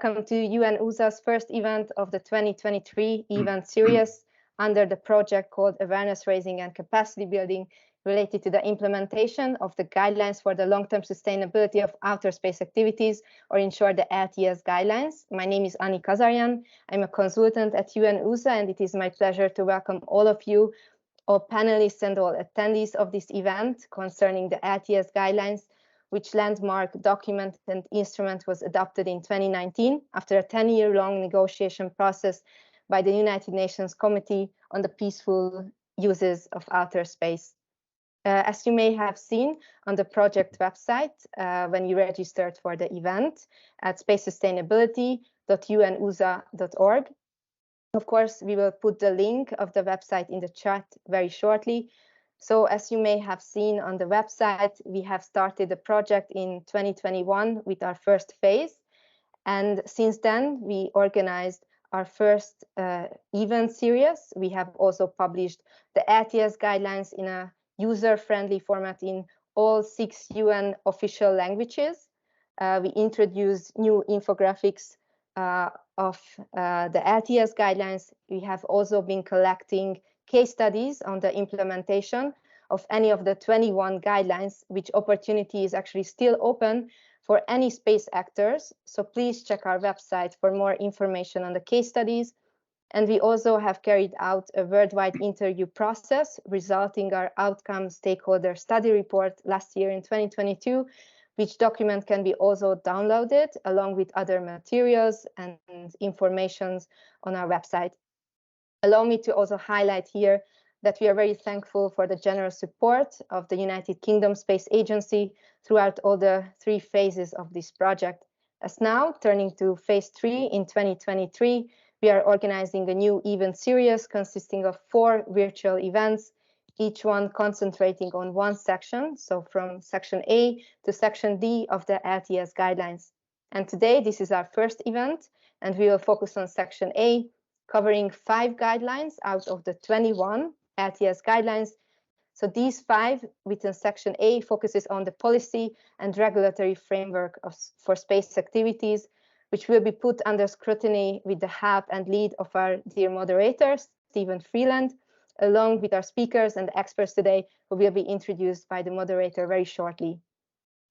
Welcome to UNOOSA's first event of the 2023 event series under the project called Awareness Raising and Capacity Building related to the implementation of the guidelines for the long-term sustainability of outer space activities, or in short, the LTS Guidelines. My name is Ani Kazaryan. I'm a consultant at UNOOSA, and it is my pleasure to welcome all of you, all panelists and all attendees of this event concerning the LTS Guidelines, which landmark document and instrument was adopted in 2019 after a 10-year-long negotiation process by the United Nations Committee on the Peaceful Uses of Outer Space. As you may have seen on the project website when you registered for the event at spacesustainability.unoosa.org. Of course, we will put the link of the website in the chat very shortly. So as you may have seen on the website, we have started the project in 2021 with our first phase. And since then, we organized our first event series. We have also published the LTS guidelines in a user-friendly format in all 6 UN official languages. We introduced new infographics of the LTS guidelines. We have also been collecting case studies on the implementation of any of the 21 guidelines, which opportunity is actually still open for any space actors. So please check our website for more information on the case studies. And we also have carried out a worldwide interview process, resulting our outcome stakeholder study report last year in 2022, which document can be also downloaded along with other materials and informations on our website. Allow me to also highlight here that we are very thankful for the generous support of the United Kingdom Space Agency throughout all the 3 phases of this project. As now, turning to phase 3 in 2023, we are organizing a new event series consisting of 4 virtual events, each one concentrating on one section, so from section A to section D of the LTS guidelines. And today, this is our first event, and we will focus on section A, covering 5 guidelines out of the 21 LTS guidelines. So these 5 within section A focuses on the policy and regulatory framework for space activities, which will be put under scrutiny with the help and lead of our dear moderator, Stephen Freeland, along with our speakers and experts today, who will be introduced by the moderator very shortly.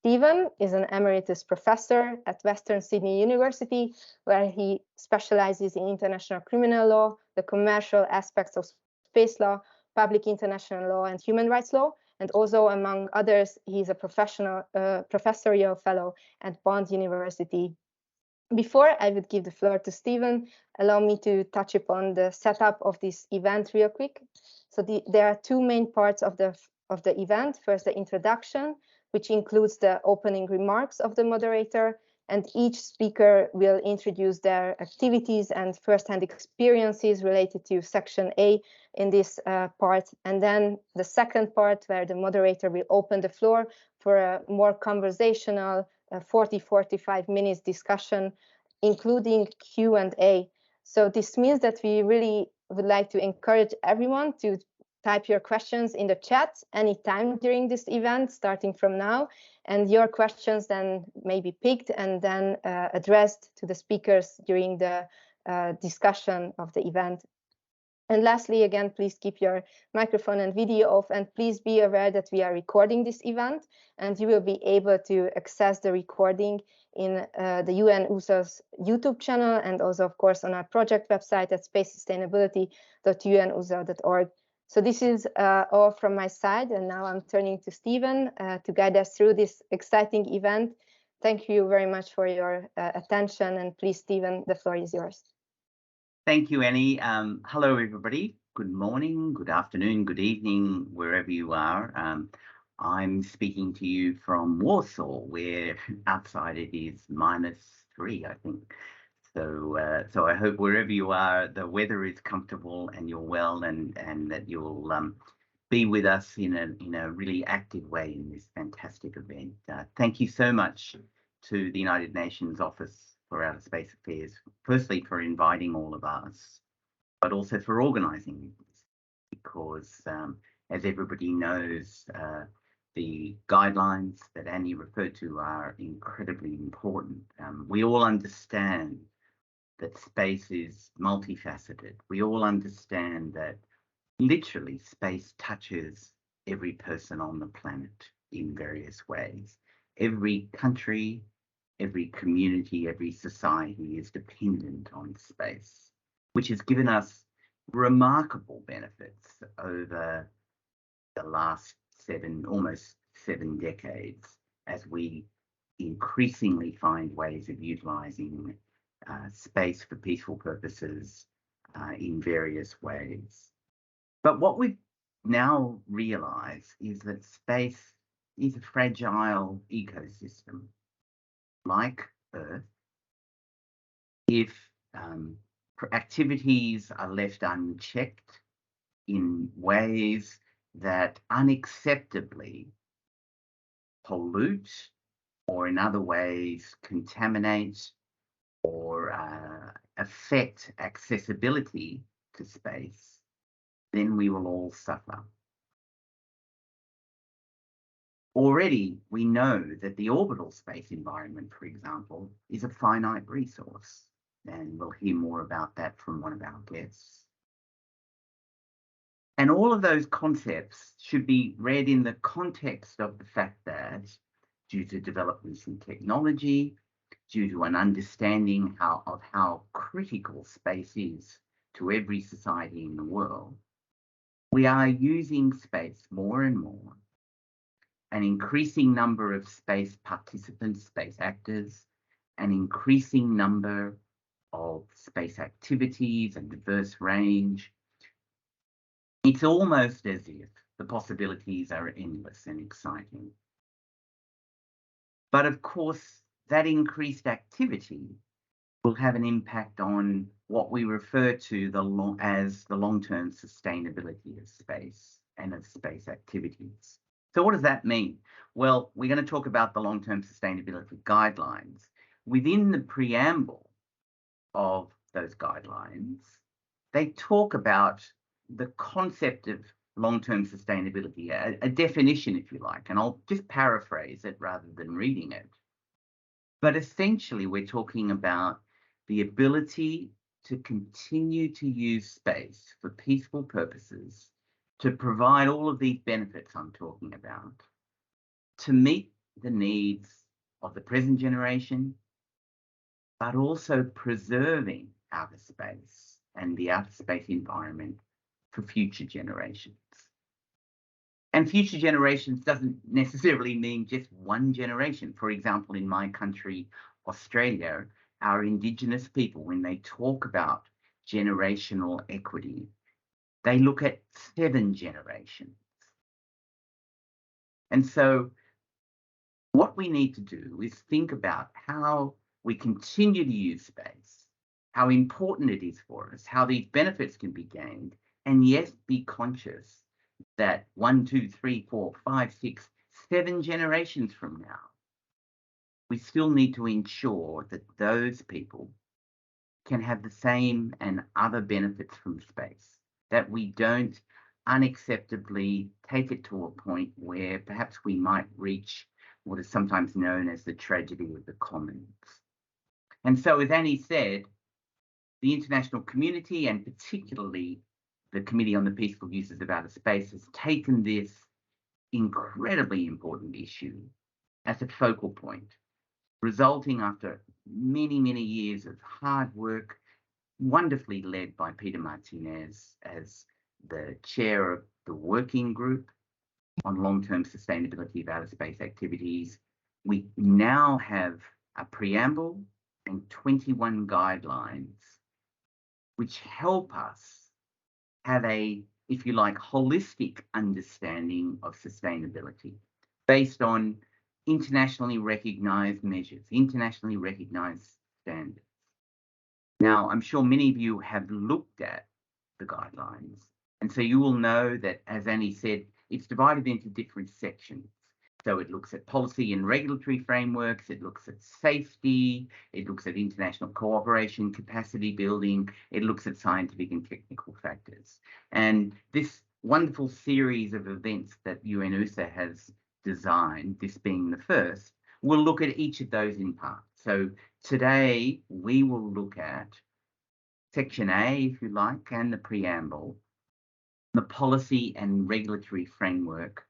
Stephen is an emeritus professor at Western Sydney University, where he specializes in international criminal law, the commercial aspects of space law, public international law, and human rights law. And also, among others, he is a professorial fellow at Bond University. Before I would give the floor to Stephen, allow me to touch upon the setup of this event real quick. So there are 2 main parts of the event. First, the introduction, which includes the opening remarks of the moderator, and each speaker will introduce their activities and first-hand experiences related to section A in this part. And then the second part, where the moderator will open the floor for a more conversational 40-45 minutes discussion, including Q&A. So this means that we really would like to encourage everyone to type your questions in the chat anytime during this event, starting from now, and your questions then may be picked and then addressed to the speakers during the discussion of the event. And lastly, again, please keep your microphone and video off, and please be aware that we are recording this event, and you will be able to access the recording in the UNOOSA's YouTube channel, and also, of course, on our project website at spacesustainability.unoosa.org. So this is all from my side, and now I'm turning to Stephen to guide us through this exciting event. Thank you very much for your attention, and please, Stephen, the floor is yours. Thank you, Annie. Hello, everybody. Good morning, good afternoon, good evening, wherever you are. I'm speaking to you from Warsaw, where outside it is -3, I think. So I hope wherever you are, the weather is comfortable and you're well, and that you'll be with us in a really active way in this fantastic event. Thank you so much to the United Nations Office for Outer Space Affairs, firstly for inviting all of us, but also for organising this, because as everybody knows, The guidelines that Annie referred to are incredibly important. We all understand that space is multifaceted. We all understand that literally space touches every person on the planet in various ways. Every country, every community, every society is dependent on space, which has given us remarkable benefits over the last almost seven decades, as we increasingly find ways of utilizing space for peaceful purposes in various ways. But what we've now realized is that space is a fragile ecosystem like Earth. If activities are left unchecked in ways that unacceptably pollute or in other ways contaminate or affect accessibility to space, then we will all suffer. Already, we know that the orbital space environment, for example, is a finite resource, and we'll hear more about that from one of our guests. And all of those concepts should be read in the context of the fact that, due to developments in technology, due to an understanding of how critical space is to every society in the world, we are using space more and more. An increasing number of space participants, space actors, an increasing number of space activities, a diverse range. It's almost as if the possibilities are endless and exciting. But of course, that increased activity will have an impact on what we refer to as the long-term sustainability of space and of space activities. So what does that mean? Well, we're going to talk about the long-term sustainability guidelines. Within the preamble of those guidelines, they talk about the concept of long-term sustainability, a definition, if you like, and I'll just paraphrase it rather than reading it. But essentially, we're talking about the ability to continue to use space for peaceful purposes, to provide all of these benefits I'm talking about, to meet the needs of the present generation, but also preserving outer space and the outer space environment for future generations. And future generations doesn't necessarily mean just one generation. For example, in my country, Australia, our Indigenous people, when they talk about generational equity, they look at 7 generations. And so what we need to do is think about how we continue to use space, how important it is for us, how these benefits can be gained, and yet be conscious that 1, 2, 3, 4, 5, 6, 7 generations from now, we still need to ensure that those people can have the same and other benefits from space, that we don't unacceptably take it to a point where perhaps we might reach what is sometimes known as the tragedy of the commons. And so, as Annie said, the international community, and particularly the Committee on the Peaceful Uses of Outer Space, has taken this incredibly important issue as a focal point, resulting after many, many years of hard work, wonderfully led by Peter Martinez as the chair of the working group on long-term sustainability of outer space activities. We now have a preamble and 21 guidelines which help us have a, if you like, holistic understanding of sustainability based on internationally recognized measures, internationally recognized standards. Now, I'm sure many of you have looked at the guidelines, and so you will know that, as Annie said, it's divided into different sections. So it looks at policy and regulatory frameworks, it looks at safety, it looks at international cooperation, capacity building, it looks at scientific and technical factors. And this wonderful series of events that UNOOSA has design, this being the first, we'll look at each of those in part. So today we will look at Section A, if you like, and the preamble, the policy and regulatory framework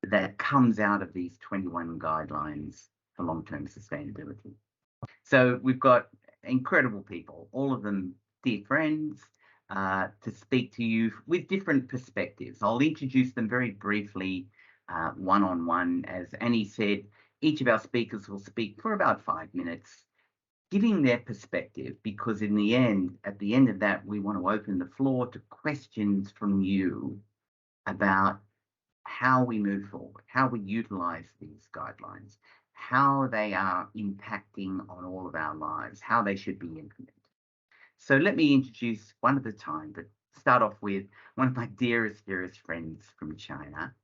that comes out of these 21 guidelines for long-term sustainability. So we've got incredible people, all of them dear friends, to speak to you with different perspectives. I'll introduce them very briefly, one-on-one. As Annie said, each of our speakers will speak for about 5 minutes, giving their perspective, because in the end, at the end of that, we want to open the floor to questions from you about how we move forward, how we utilize these guidelines, how they are impacting on all of our lives, how they should be implemented. So let me introduce one at a time, but start off with one of my dearest friends from China,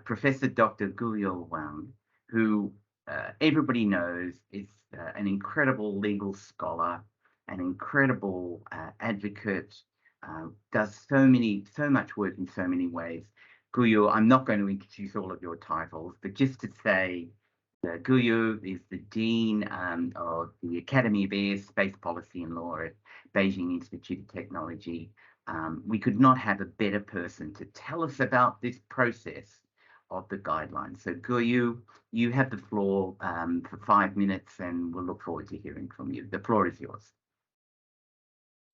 Professor Dr. Guyo Wang, who everybody knows is an incredible legal scholar, an incredible advocate, does so much work in so many ways. Guyo, I'm not going to introduce all of your titles, but just to say, Guyo is the Dean of the Academy of Air, Space Policy and Law at Beijing Institute of Technology. We could not have a better person to tell us about this process of the guidelines. So Guyo, you have the floor for 5 minutes, and we'll look forward to hearing from you. The floor is yours.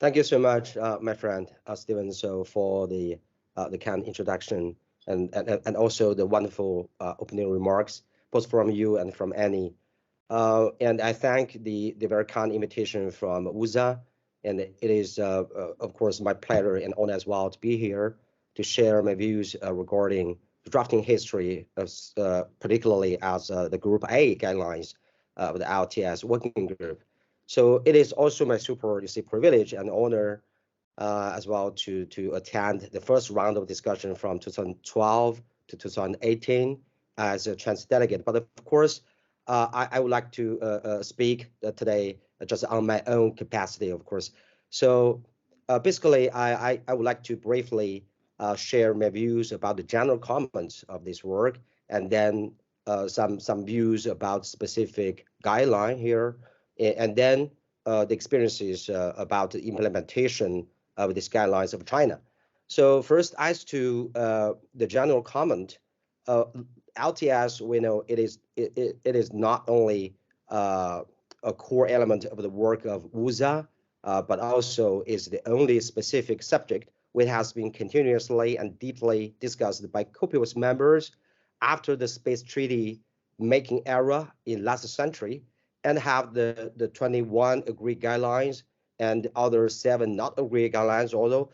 Thank you so much, my friend Stephen, so for the kind introduction and also the wonderful opening remarks, both from you and from Annie. And I thank the very kind invitation from UNOOSA, and it is of course my pleasure and honor as well to be here to share my views regarding the drafting history of particularly as the Group A guidelines of the LTS working group. So it is also my super privilege and honor as well to attend the first round of discussion from 2012 to 2018 as a trans delegate. But of course, I would like to speak today just on my own capacity, of course. So basically, I would like to briefly share my views about the general comments of this work, and then some views about specific guideline here, and then the experiences about the implementation of these guidelines of China. So first, as to the general comment, LTS, we know it is not only a core element of the work of UNOOSA, but also is the only specific subject which has been continuously and deeply discussed by copious members after the space treaty making era in last century, and have the 21 agreed guidelines and other 7 not agreed guidelines, although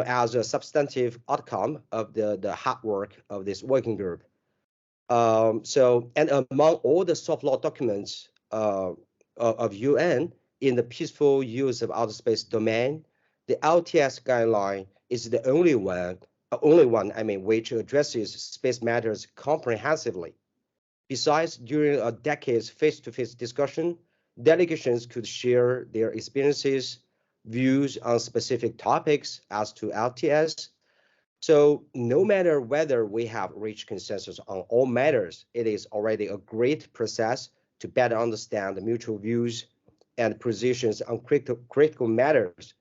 as a substantive outcome of the hard work of this working group. So, and among all the soft law documents of UN in the peaceful use of outer space domain, the LTS guideline is the only one, which addresses space matters comprehensively. Besides, during a decade's face-to-face discussion, delegations could share their experiences, views on specific topics as to LTS. So no matter whether we have reached consensus on all matters, it is already a great process to better understand the mutual views and positions on critical matters.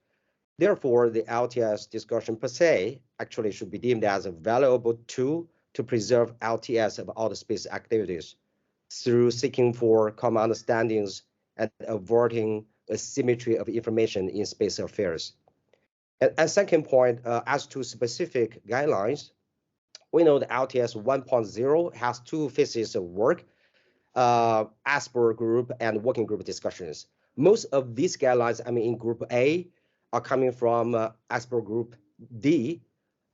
Therefore, the LTS discussion per se actually should be deemed as a valuable tool to preserve LTS of outer space activities through seeking for common understandings and averting asymmetry of information in space affairs. And second point, as to specific guidelines, we know the LTS 1.0 has 2 phases of work, as per group and working group discussions. Most of these guidelines, in Group A, are coming from as per Group D,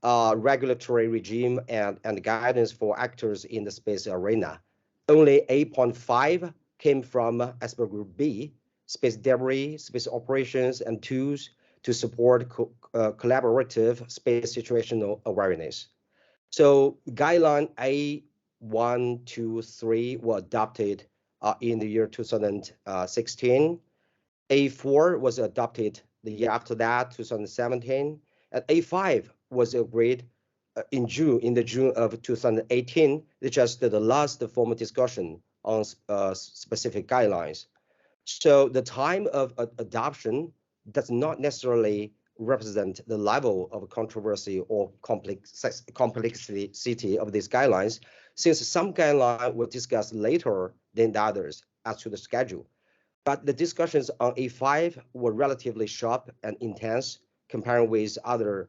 regulatory regime and guidance for actors in the space arena. Only 8.5 came from as per Group B, space debris, space operations, and tools to support collaborative space situational awareness. So guideline A1, 2, 3 were adopted in the year 2016. A4 was adopted the year after that, 2017, and A5 was agreed in June of 2018, it's just the last formal discussion on specific guidelines. So the time of adoption does not necessarily represent the level of controversy or complexity of these guidelines, since some guidelines were discussed later than the others as to the schedule. But the discussions on A5 were relatively sharp and intense comparing with others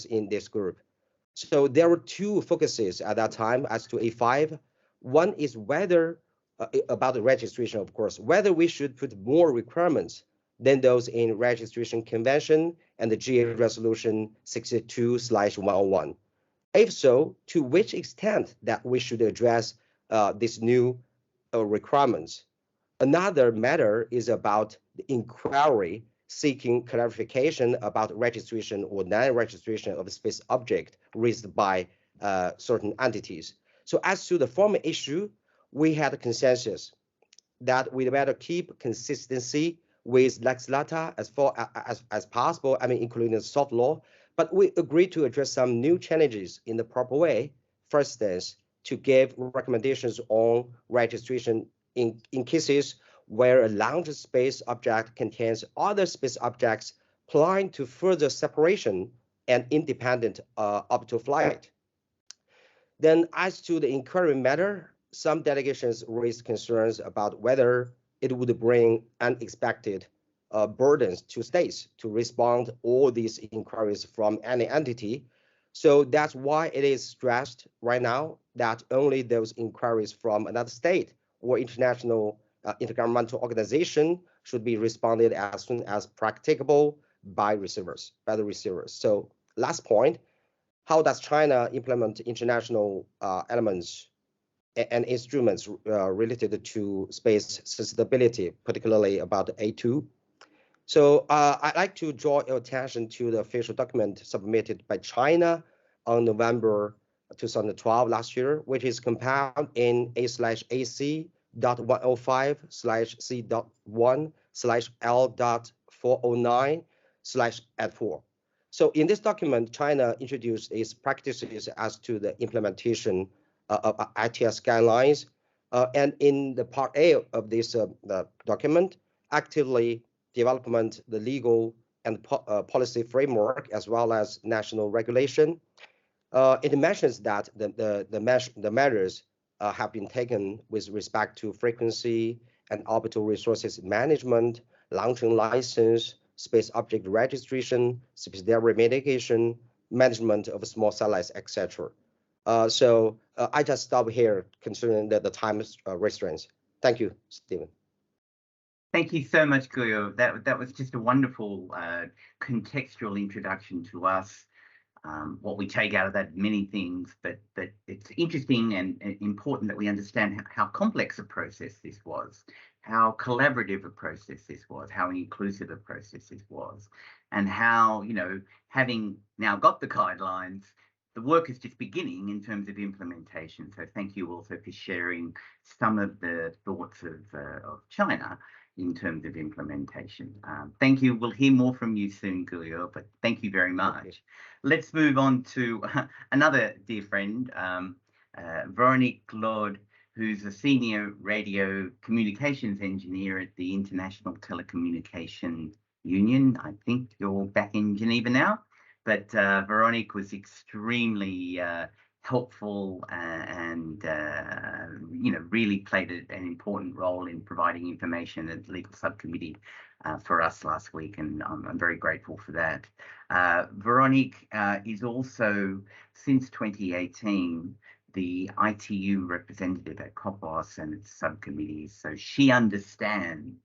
in this group. So there were two focuses at that time as to A5. One is whether, about the registration, of course, whether we should put more requirements than those in registration convention and the GA resolution 62/101. If so, to which extent that we should address these new requirements. Another matter is about the inquiry seeking clarification about registration or non-registration of a space object raised by certain entities. So as to the former issue, we had a consensus that we better keep consistency with lex lata as far as possible, I mean, including the soft law, but we agreed to address some new challenges in the proper way. For instance, to give recommendations on registration in cases where a launch space object contains other space objects, applying to further separation and independent orbital flight. Then as to the inquiry matter, some delegations raised concerns about whether it would bring unexpected burdens to states to respond all these inquiries from any entity. So that's why it is stressed right now that only those inquiries from another state or international intergovernmental organization should be responded as soon as practicable by the receivers. So last point, how does China implement international elements and instruments related to space sustainability, particularly about A2? So I'd like to draw your attention to the official document submitted by China on November 2012 last year, which is compiled in A/AC.105/C.1/L.409/@4. So in this document, China introduced its practices as to the implementation of LTS guidelines. And in the part A of this document, actively development, the legal and policy framework, as well as national regulation. It mentions that the measures have been taken with respect to frequency and orbital resources management, launching license, space object registration, space debris mitigation, management of small satellites, etc. So I just stop here considering the time restraints. Thank you, Stephen. Thank you so much, Guyo. That was just a wonderful contextual introduction to us. What we take out of that, many things, but it's interesting and important that we understand how complex a process this was, how collaborative a process this was, how inclusive a process this was, and how, you know, having now got the guidelines, the work is just beginning in terms of implementation. So thank you also for sharing some of the thoughts of China in terms of implementation. Thank you. We'll hear more from you soon, Guyo, but thank you very much. Let's move on to another dear friend, Veronique Claude, who's a senior radio communications engineer at the International Telecommunication Union. I think you're back in Geneva now, but Veronique was extremely helpful and you know, really played an important role in providing information at the legal subcommittee for us last week, and I'm very grateful for that. Veronique is also, since 2018, the ITU representative at COPOS and its subcommittees, so she understands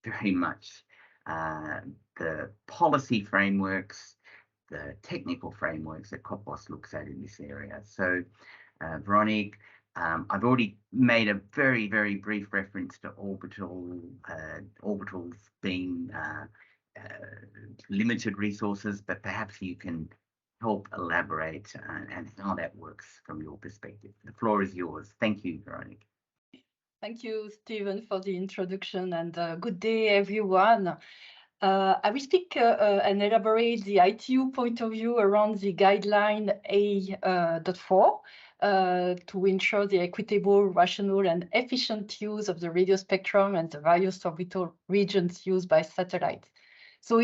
very much the policy frameworks, the technical frameworks that COPOS looks at in this area. So, Veronique, I've already made a very, very brief reference to orbitals being limited resources, but perhaps you can help elaborate and how that works from your perspective. The floor is yours. Thank you, Veronique. Thank you, Stephen, for the introduction, and good day, everyone. I will speak and elaborate the ITU point of view around the guideline A.4 to ensure the equitable, rational, and efficient use of the radio spectrum and the various orbital regions used by satellites. So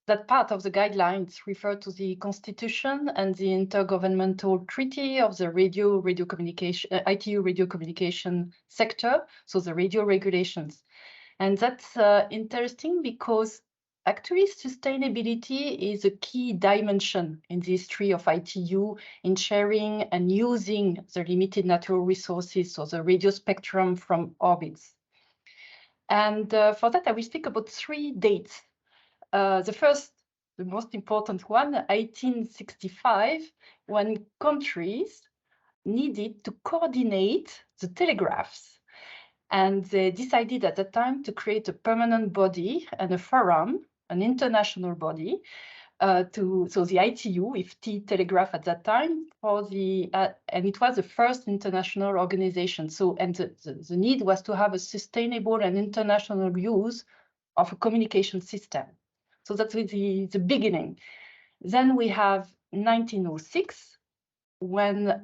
that part of the guidelines refer to the Constitution and the Intergovernmental Treaty of the ITU radio communication sector, so the radio regulations. And that's interesting because actually sustainability is a key dimension in the history of ITU in sharing and using the limited natural resources, so the radio spectrum from orbits. And for that, I will speak about 3 dates. The first, the most important one, 1865, when countries needed to coordinate the telegraphs. And they decided at that time to create a permanent body and a forum, an international body, so the ITU, with T Telegraph at that time, and it was the first international organization. So, and the need was to have a sustainable and international use of a communication system. So that's the beginning. Then we have 1906, when there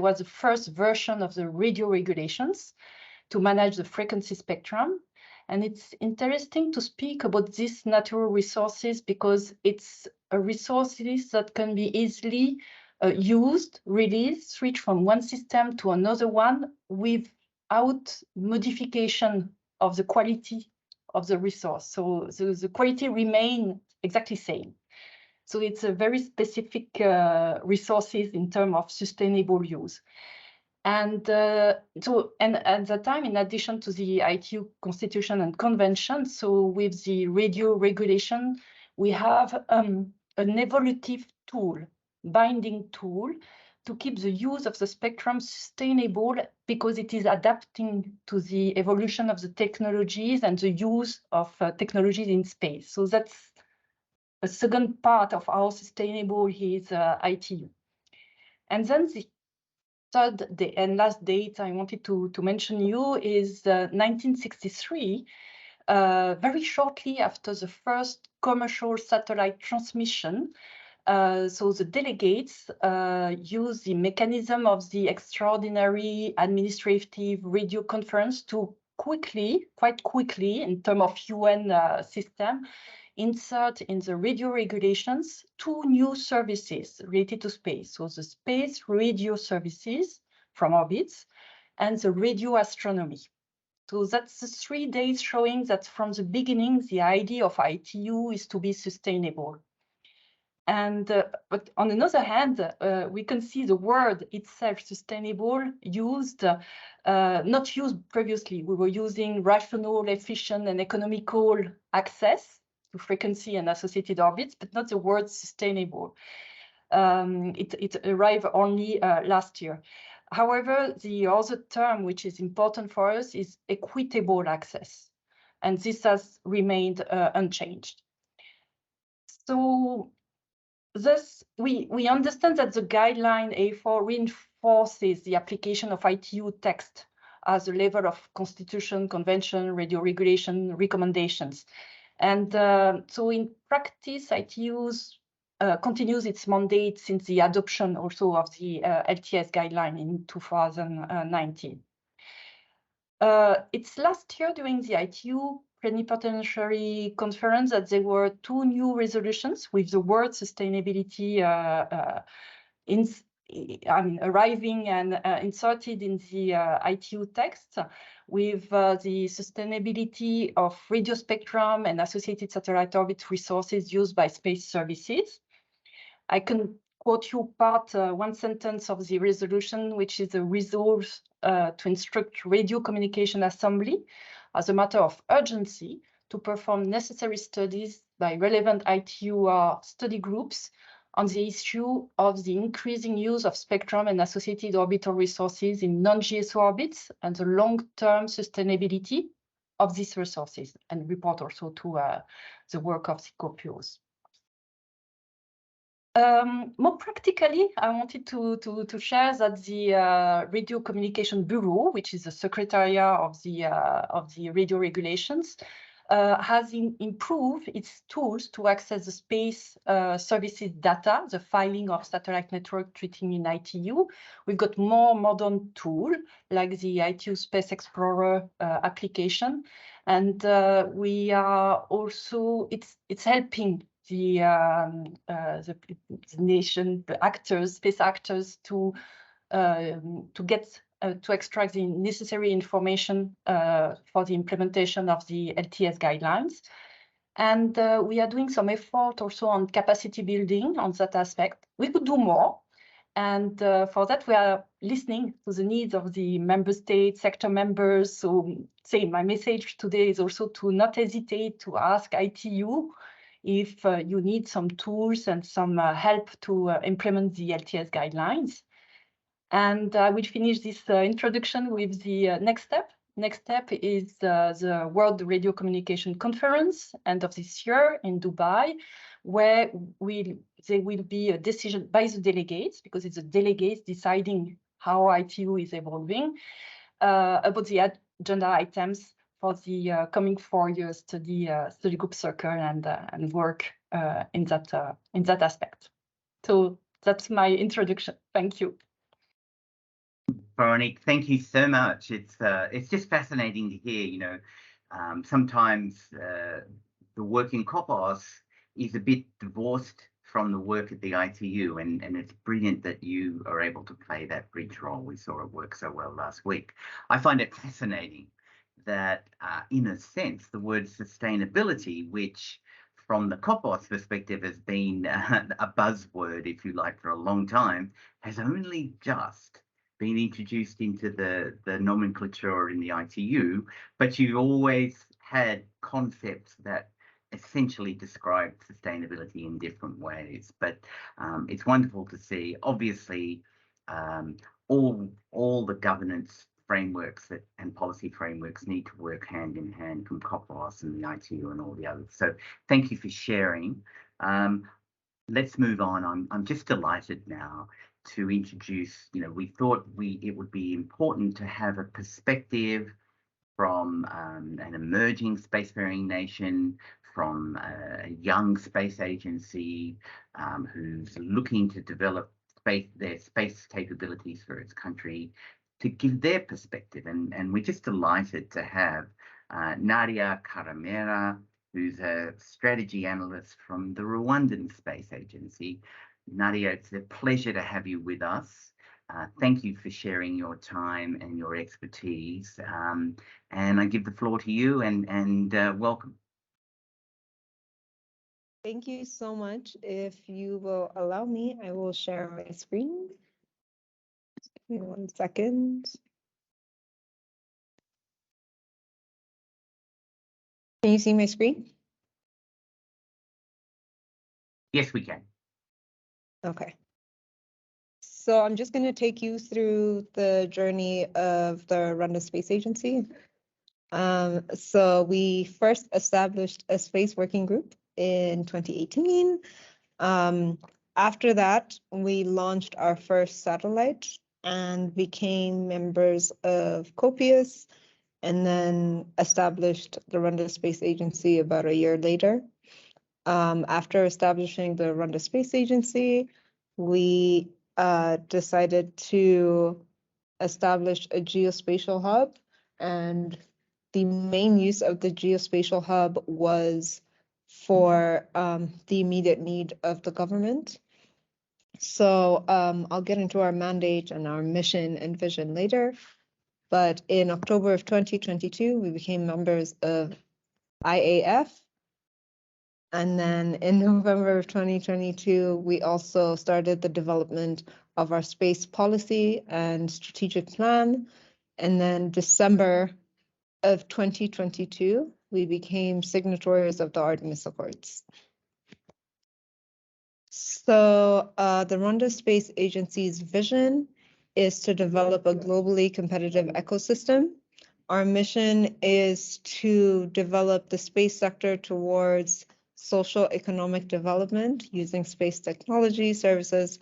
was the first version of the radio regulations to manage the frequency spectrum. And it's interesting to speak about these natural resources because it's resources that can be easily used, released, switched from one system to another one without modification of the quality of the resource. So the quality remain exactly same. So it's a very specific resources in terms of sustainable use. And at that time, in addition to the ITU Constitution and Convention, so with the radio regulation, we have an evolutive tool, binding tool, to keep the use of the spectrum sustainable because it is adapting to the evolution of the technologies and the use of technologies in space. So that's a second part of how sustainable is ITU. And then the third and last date I wanted to mention you is 1963, very shortly after the first commercial satellite transmission. So the delegates use the mechanism of the extraordinary administrative radio conference to quite quickly, in terms of UN system, insert in the radio regulations 2 new services related to space. So the space radio services from orbits and the radio astronomy. So that's the 3 days showing that from the beginning, the idea of ITU is to be sustainable. And but on another hand, we can see the word itself, sustainable, used, not used previously. We were using rational, efficient, and economical access to frequency and associated orbits, but not the word sustainable. It arrived only last year. However, the other term which is important for us is equitable access, and this has remained unchanged. So thus, we understand that the guideline A4 reinforces the application of ITU text as a level of constitution, convention, radio regulation recommendations. And so in practice, ITU continues its mandate since the adoption also of the LTS guideline in 2019. It's last year during the ITU plenipotentiary conference that there were 2 new resolutions with the word sustainability arriving and inserted in the ITU text, with the sustainability of radio spectrum and associated satellite orbit resources used by space services. I can quote you one sentence of the resolution, which is a resolve to instruct Radio Communication Assembly as a matter of urgency to perform necessary studies by relevant ITU study groups on the issue of the increasing use of spectrum and associated orbital resources in non-GSO orbits and the long-term sustainability of these resources, and report also to the work of the COPUOS. More practically, I wanted to share that the Radio Communication Bureau, which is the secretariat of the radio regulations, has improved its tools to access the space services data, the filing of satellite network treating in ITU. We've got more modern tools like the ITU Space Explorer application, and we are also it's helping the nation, the actors, space actors, to get to extract the necessary information for the implementation of the LTS guidelines. And we are doing some effort also on capacity building on that aspect. We could do more. And for that, we are listening to the needs of the member states, sector members. So say my message today is also to not hesitate to ask ITU if you need some tools and some help to implement the LTS guidelines. And I will finish this introduction with the next step. Next step is the World Radio Communication Conference, end of this year in Dubai, where there will be a decision by the delegates, because it's the delegates deciding how ITU is evolving, about the agenda items for the coming 4 years study group circle and work in that aspect. So that's my introduction. Thank you. Veronique, thank you so much. It's just fascinating to hear. You know, sometimes the work in COPOS is a bit divorced from the work at the ITU, and it's brilliant that you are able to play that bridge role. We saw it work so well last week. I find it fascinating that, in a sense, the word sustainability, which from the COPOS perspective has been a buzzword, if you like, for a long time, has only just been introduced into the nomenclature in the ITU, but you've always had concepts that essentially describe sustainability in different ways. But it's wonderful to see. Obviously, all the governance frameworks and policy frameworks need to work hand in hand from COPOS and the ITU and all the others. So thank you for sharing. Let's move on. I'm just delighted now to introduce, you know, we thought it would be important to have a perspective from an emerging spacefaring nation, from a young space agency who's looking to develop their space capabilities for its country, to give their perspective. And we're just delighted to have Nadia Karamera, who's a strategy analyst from the Rwandan Space Agency. Nadia, it's a pleasure to have you with us. Thank you for sharing your time and your expertise. And I give the floor to you and welcome. Thank you so much. If you will allow me, I will share my screen. Give me 1 second. Can you see my screen? Yes, we can. Okay. So I'm just going to take you through the journey of the Rwanda Space Agency. So we first established a space working group in 2018. After that, we launched our first satellite and became members of COPIUS, and then established the Rwanda Space Agency about a year later. After establishing the Rwanda Space Agency, we decided to establish a geospatial hub, and the main use of the geospatial hub was for the immediate need of the government. So I'll get into our mandate and our mission and vision later. But in October of 2022, we became members of IAF. And then in November of 2022, we also started the development of our space policy and strategic plan. And then December of 2022, we became signatories of the Artemis Accords. So the Rwanda Space Agency's vision is to develop a globally competitive ecosystem. Our mission is to develop the space sector towards social economic development using space technology services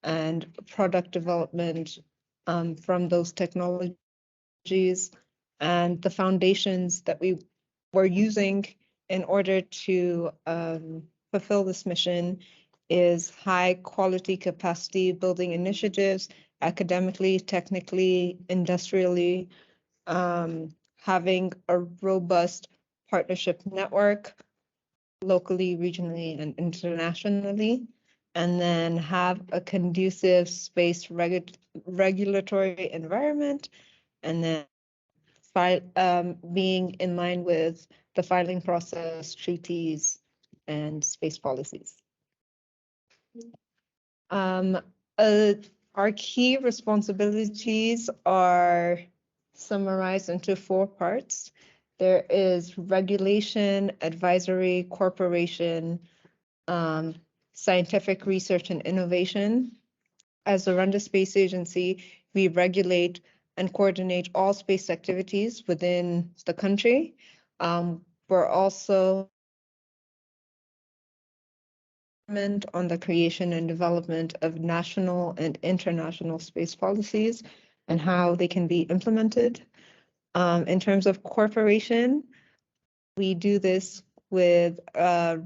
and product development from those technologies, and the foundations that we were using in order to fulfill this mission is high quality capacity building initiatives, academically, technically, industrially, having a robust partnership network locally, regionally, and internationally, and then have a conducive space regulatory environment, and then being in line with the filing process, treaties, and space policies. Our key responsibilities are summarized into 4 parts. There is regulation, advisory, cooperation, scientific research and innovation. As the Rwanda Space Agency, we regulate and coordinate all space activities within the country. We're also on the creation and development of national and international space policies and how they can be implemented. In terms of cooperation, we do this with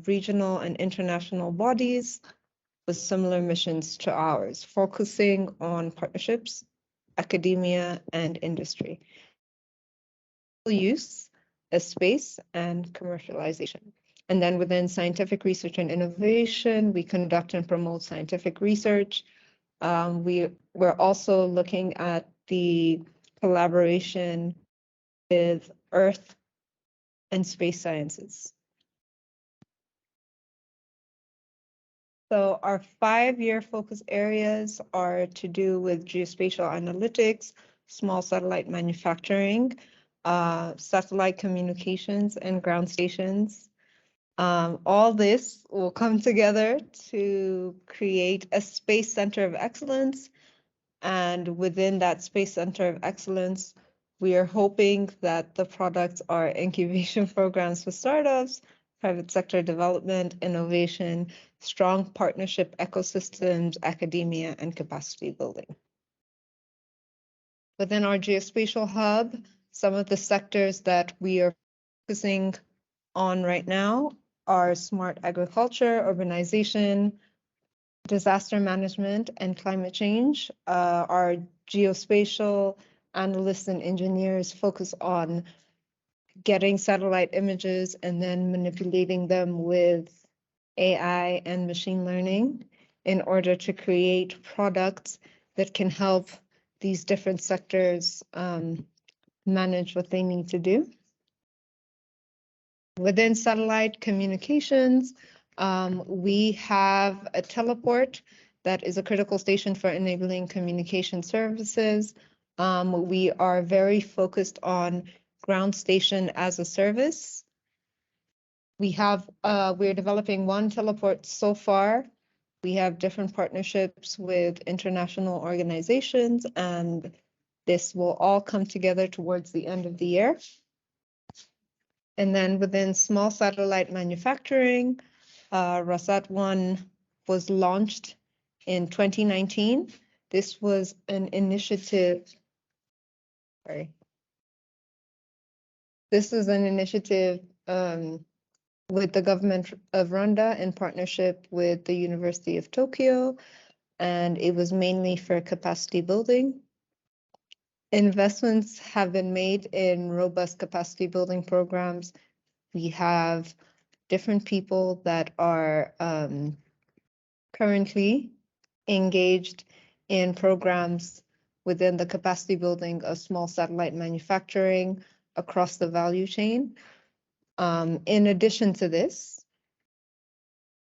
regional and international bodies with similar missions to ours, focusing on partnerships, academia, and industry. Use of space and commercialization. And then within scientific research and innovation, we conduct and promote scientific research. We're also looking at the collaboration with Earth and space sciences. So our 5-year focus areas are to do with geospatial analytics, small satellite manufacturing, satellite communications, and ground stations. All this will come together to create a space center of excellence. And within that space center of excellence, we are hoping that the products are incubation programs for startups, private sector development, innovation, strong partnership ecosystems, academia, and capacity building. Within our geospatial hub, some of the sectors that we are focusing on right now are smart agriculture, urbanization, disaster management, and climate change. Our geospatial analysts and engineers focus on getting satellite images and then manipulating them with AI and machine learning in order to create products that can help these different sectors manage what they need to do. Within satellite communications, we have a teleport that is a critical station for enabling communication services. We are very focused on ground station as a service. We're developing 1 teleport so far. We have different partnerships with international organizations, and this will all come together towards the end of the year. And then within small satellite manufacturing, Rasat-1 was launched in 2019. This was an initiative, This is an initiative with the government of Rwanda in partnership with the University of Tokyo, and it was mainly for capacity building. Investments have been made in robust capacity building programs. We have different people that are currently engaged in programs within the capacity building of small satellite manufacturing across the value chain. In addition to this,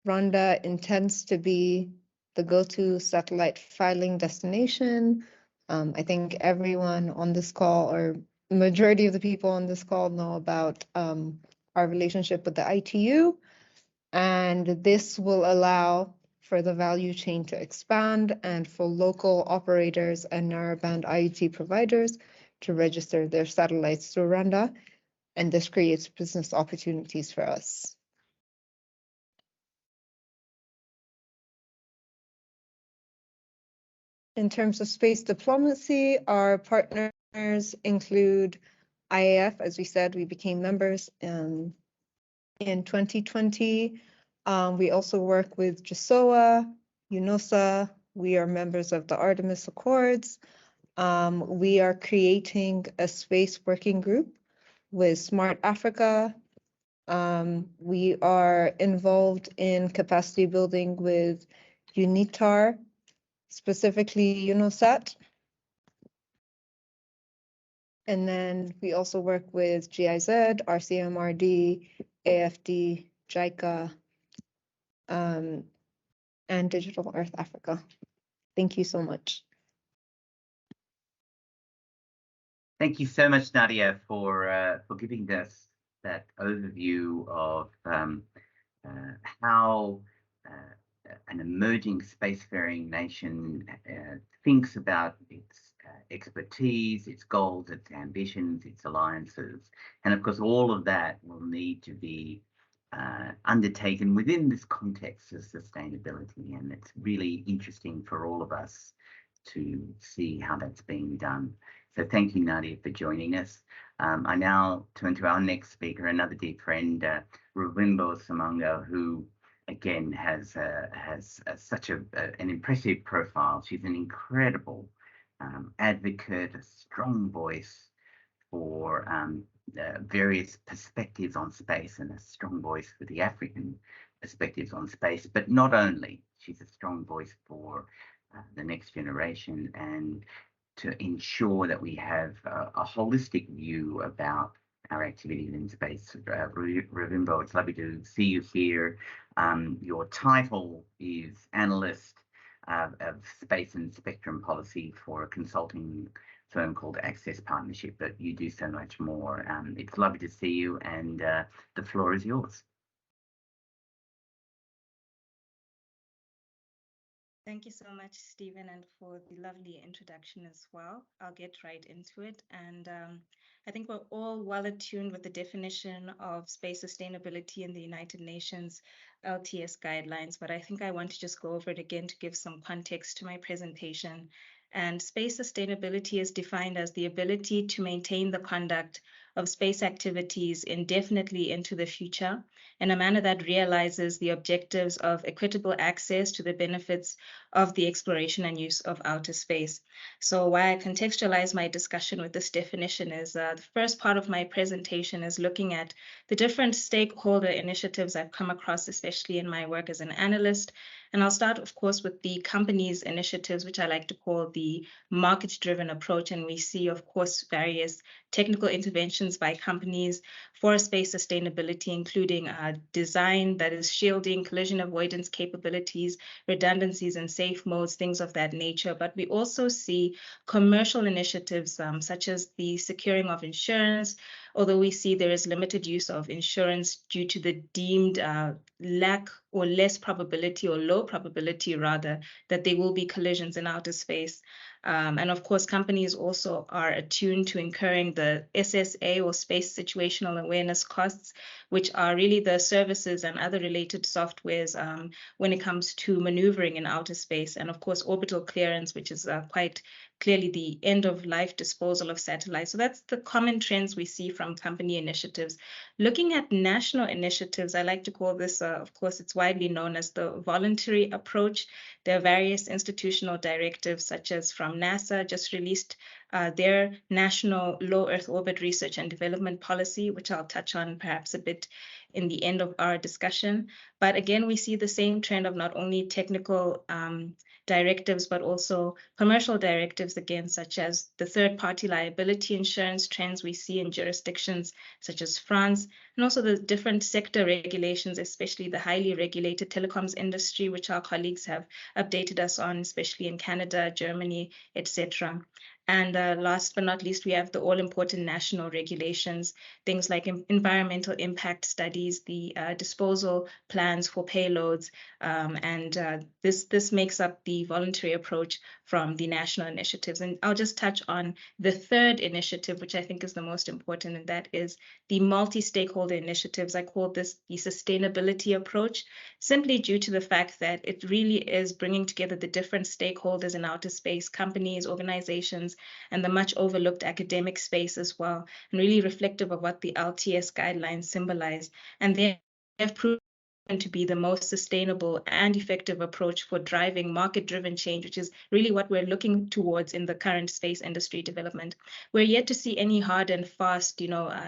Rwanda intends to be the go-to satellite filing destination. I think everyone on this call, or majority of the people on this call, know about our relationship with the ITU, and this will allow for the value chain to expand and for local operators and narrowband IoT providers to register their satellites through Rwanda, and this creates business opportunities for us. In terms of space diplomacy, our partners include IAF. As we said, we became members in 2020. We also work with JSOA, UNOOSA. We are members of the Artemis Accords. We are creating a space working group with Smart Africa. We are involved in capacity building with UNITAR, specifically UNOSAT. And then we also work with GIZ, RCMRD, AFD, JICA, and Digital Earth Africa. Thank you so much. Thank you so much, Nadia, for giving us that overview of how an emerging spacefaring nation thinks about its expertise, its goals, its ambitions, its alliances. And of course, all of that will need to be undertaken within this context of sustainability. And it's really interesting for all of us to see how that's being done. So thank you, Nadia, for joining us. I now turn to our next speaker, another dear friend, Ruvimbo Simango, who again has such an impressive profile. She's an incredible advocate, a strong voice for various perspectives on space, and a strong voice for the African perspectives on space. But not only, she's a strong voice for the next generation, and to ensure that we have a holistic view about our activities in space. Ruvimbo, it's lovely to see you here. Your title is Analyst of Space and Spectrum Policy for a consulting firm called Access Partnership, but you do so much more. It's lovely to see you, and the floor is yours. Thank you so much, Stephen, and for the lovely introduction as well. I'll get right into it. And I think we're all well attuned with the definition of space sustainability in the United Nations LTS guidelines, but I think I want to just go over it again to give some context to my presentation. And space sustainability is defined as the ability to maintain the conduct of space activities indefinitely into the future in a manner that realizes the objectives of equitable access to the benefits of the exploration and use of outer space. So why I contextualize my discussion with this definition is the first part of my presentation is looking at the different stakeholder initiatives I've come across, especially in my work as an analyst. And I'll start, of course, with the company's initiatives, which I like to call the market-driven approach. And we see, of course, various technical interventions by companies for space sustainability, including design that is shielding, collision avoidance capabilities, redundancies and safe modes, things of that nature. But we also see commercial initiatives such as the securing of insurance, although we see there is limited use of insurance due to the deemed lack or less probability, or low probability rather, that there will be collisions in outer space. And of course, companies also are attuned to incurring the SSA or space situational awareness costs, which are really the services and other related softwares when it comes to maneuvering in outer space. And of course, orbital clearance, which is quite clearly the end of life disposal of satellites. So that's the common trends we see from company initiatives. Looking at national initiatives, I like to call this, of course, it's widely known as the voluntary approach. There are various institutional directives, such as from NASA, just released their National Low Earth Orbit Research and Development Policy, which I'll touch on perhaps a bit in the end of our discussion. But again, we see the same trend of not only technical directives, but also commercial directives, again, such as the third-party liability insurance trends we see in jurisdictions such as France, and also the different sector regulations, especially the highly regulated telecoms industry, which our colleagues have updated us on, especially in Canada, Germany, etc. And last but not least, we have the all-important national regulations, things like environmental impact studies, the disposal plans for payloads, and this makes up the voluntary approach from the national initiatives. And I'll just touch on the third initiative, which I think is the most important, and that is the multi-stakeholder initiatives. I call this the sustainability approach, simply due to the fact that it really is bringing together the different stakeholders in outer space, companies, organizations, and the much overlooked academic space as well, and really reflective of what the LTS guidelines symbolize. And they have proven to be the most sustainable and effective approach for driving market-driven change, which is really what we're looking towards in the current space industry development. We're yet to see any hard and fast,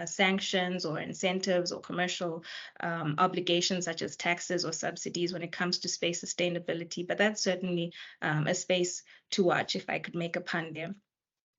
sanctions or incentives or commercial obligations such as taxes or subsidies when it comes to space sustainability, but that's certainly a space to watch, if I could make a pun there.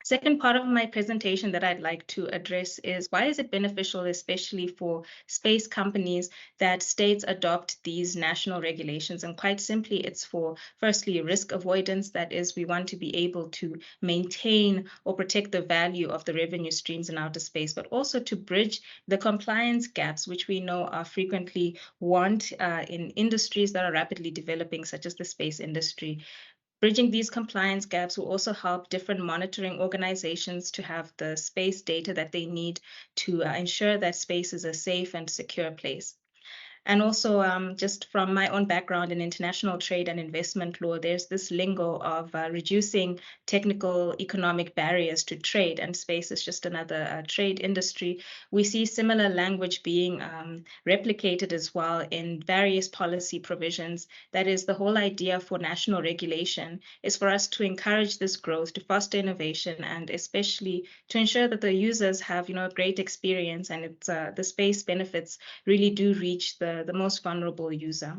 Second part of my presentation that I'd like to address is why is it beneficial, especially for space companies, that states adopt these national regulations? And quite simply, it's for, firstly, risk avoidance. That is, we want to be able to maintain or protect the value of the revenue streams in outer space, but also to bridge the compliance gaps, which we know are frequently want in industries that are rapidly developing, such as the space industry. Bridging these compliance gaps will also help different monitoring organizations to have the space data that they need to ensure that space is a safe and secure place. And also, just from my own background in international trade and investment law, there's this lingo of reducing technical economic barriers to trade, and space is just another trade industry. We see similar language being replicated as well in various policy provisions. That is, the whole idea for national regulation is for us to encourage this growth, to foster innovation, and especially to ensure that the users have, a great experience, and it's the space benefits really do reach the most vulnerable user.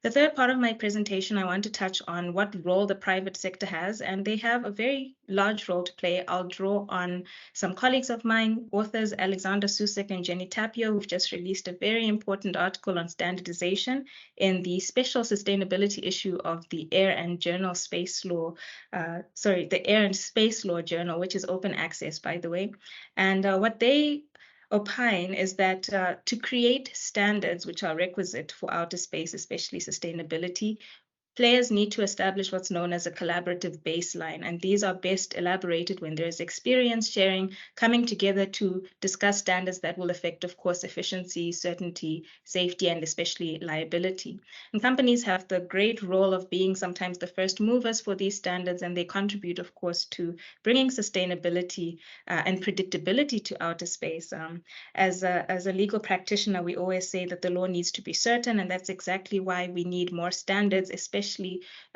The third part of my presentation, I want to touch on what role the private sector has, and they have a very large role to play. I'll draw on some colleagues of mine, authors Alexander Susek and Jenny Tapio, who've just released a very important article on standardization in the special sustainability issue of the Air and Space Law Journal, which is open access, by the way. And what they opine is that to create standards which are requisite for outer space, especially sustainability, players need to establish what's known as a collaborative baseline, and these are best elaborated when there is experience sharing, coming together to discuss standards that will affect, of course, efficiency, certainty, safety, and especially liability. And companies have the great role of being sometimes the first movers for these standards, and they contribute, of course, to bringing sustainability and predictability to outer space. As a legal practitioner, we always say that the law needs to be certain, and that's exactly why we need more standards, especially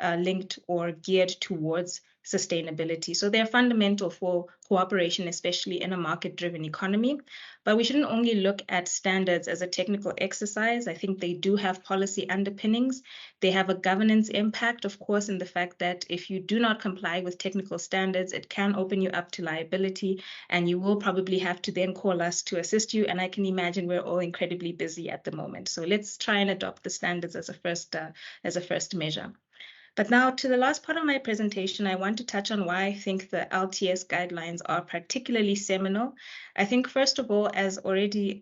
linked or geared towards sustainability. So they're fundamental for cooperation, especially in a market-driven economy. But we shouldn't only look at standards as a technical exercise. I think they do have policy underpinnings. They have a governance impact, of course, in the fact that if you do not comply with technical standards, it can open you up to liability, and you will probably have to then call us to assist you. And I can imagine we're all incredibly busy at the moment. So let's try and adopt the standards as a first measure. But now to the last part of my presentation, I want to touch on why I think the LTS guidelines are particularly seminal. I think, first of all, as already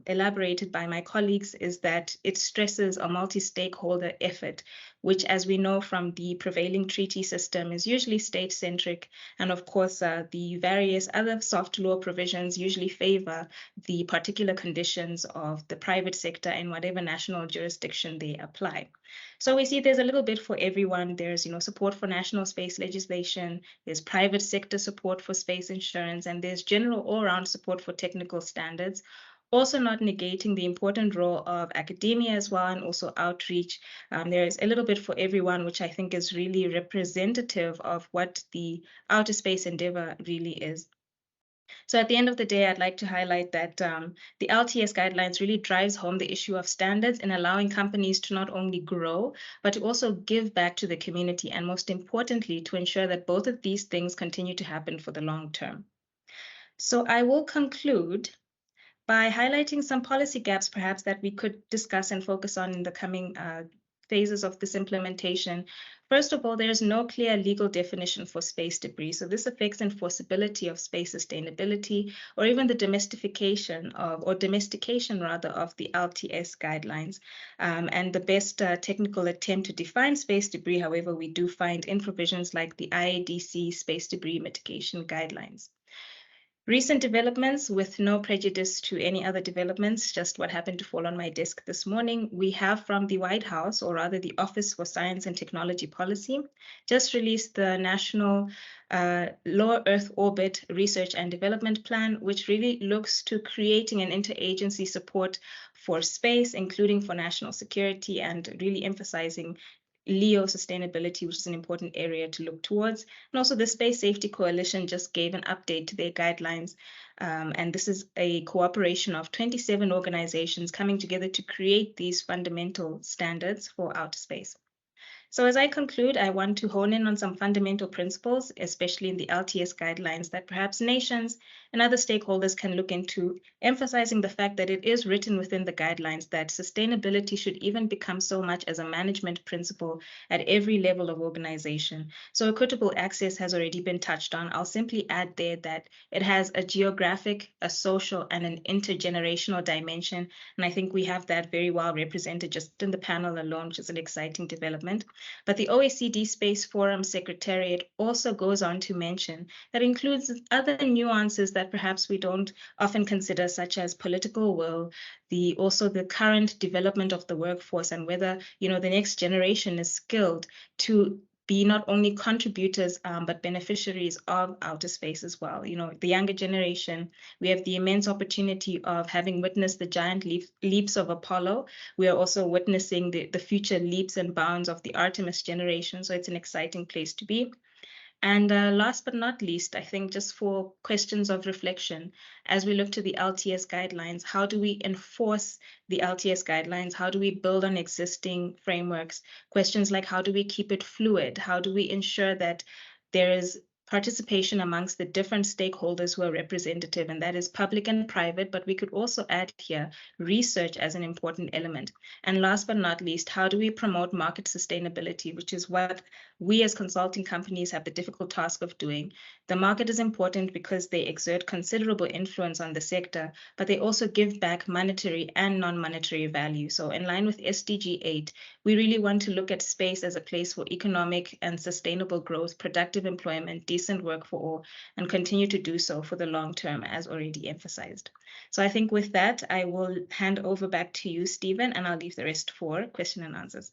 elaborated by my colleagues, is that it stresses a multi-stakeholder effort, which, as we know from the prevailing treaty system, is usually state-centric. And of course, the various other soft law provisions usually favor the particular conditions of the private sector in whatever national jurisdiction they apply. So we see there's a little bit for everyone. There's, support for national space legislation, there's private sector support for space insurance, and there's general all-around support for technical standards. Also not negating the important role of academia as well, and also outreach. There is a little bit for everyone, which I think is really representative of what the outer space endeavor really is. So at the end of the day, I'd like to highlight that the LTS guidelines really drives home the issue of standards in allowing companies to not only grow, but to also give back to the community, and most importantly, to ensure that both of these things continue to happen for the long term. So I will conclude by highlighting some policy gaps, perhaps, that we could discuss and focus on in the phases of this implementation. First of all, there is no clear legal definition for space debris. So this affects enforceability of space sustainability, or even the domestication of the LTS guidelines. And the best technical attempt to define space debris, however, we do find in provisions like the IADC Space Debris Mitigation Guidelines. Recent developments, with no prejudice to any other developments, just what happened to fall on my desk this morning, we have from the White House, or rather the Office for Science and Technology Policy, just released the National Low Earth Orbit Research and Development Plan, which really looks to creating an interagency support for space, including for national security, and really emphasizing LEO sustainability, which is an important area to look towards. And also the Space Safety Coalition just gave an update to their guidelines. And this is a cooperation of 27 organizations coming together to create these fundamental standards for outer space. So as I conclude, I want to hone in on some fundamental principles, especially in the LTS guidelines, that perhaps nations and other stakeholders can look into, emphasizing the fact that it is written within the guidelines that sustainability should even become so much as a management principle at every level of organization. So equitable access has already been touched on. I'll simply add there that it has a geographic, a social, and an intergenerational dimension. And I think we have that very well represented just in the panel alone, which is an exciting development. But the OECD Space Forum Secretariat also goes on to mention that includes other nuances that perhaps we don't often consider, such as political will, also the current development of the workforce, and whether the next generation is skilled to be not only contributors but beneficiaries of outer space as well. The younger generation, we have the immense opportunity of having witnessed the giant leaps of Apollo. We are also witnessing the future leaps and bounds of the Artemis generation. So it's an exciting place to be. And last but not least, I think just for questions of reflection, as we look to the LTS guidelines, how do we enforce the LTS guidelines? How do we build on existing frameworks? Questions like how do we keep it fluid? How do we ensure that there is participation amongst the different stakeholders who are representative, and that is public and private, but we could also add here research as an important element. And last but not least, how do we promote market sustainability, which is what we as consulting companies have the difficult task of doing. The market is important because they exert considerable influence on the sector, but they also give back monetary and non-monetary value. So in line with SDG 8, we really want to look at space as a place for economic and sustainable growth, productive employment, decent work for all, and continue to do so for the long term, as already emphasized. So I think with that, I will hand over back to you, Stephen, and I'll leave the rest for question and answers.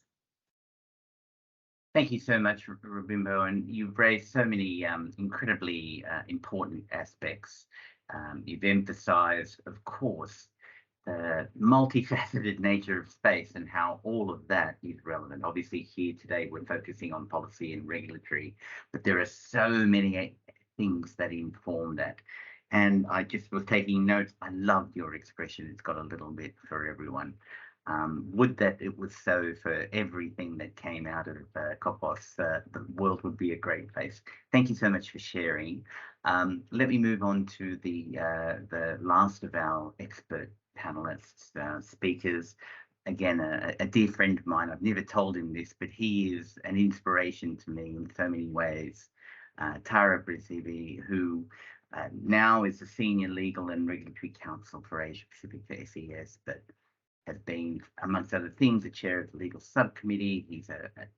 Thank you so much, Rabimbo, and you've raised so many incredibly important aspects. You've emphasized, of course, the multifaceted nature of space and how all of that is relevant. Obviously, here today, we're focusing on policy and regulatory, but there are so many things that inform that. And I just was taking notes. I loved your expression. It's got a little bit for everyone. Would that it was so for everything that came out of COPOS, the world would be a great place. Thank you so much for sharing. Let me move on to the last of our expert panelists, speakers. Again, a dear friend of mine. I've never told him this, but he is an inspiration to me in so many ways. Tara Brisibi, who now is the Senior Legal and Regulatory Counsel for Asia Pacific for SES, but has been, amongst other things, the chair of the legal subcommittee. He's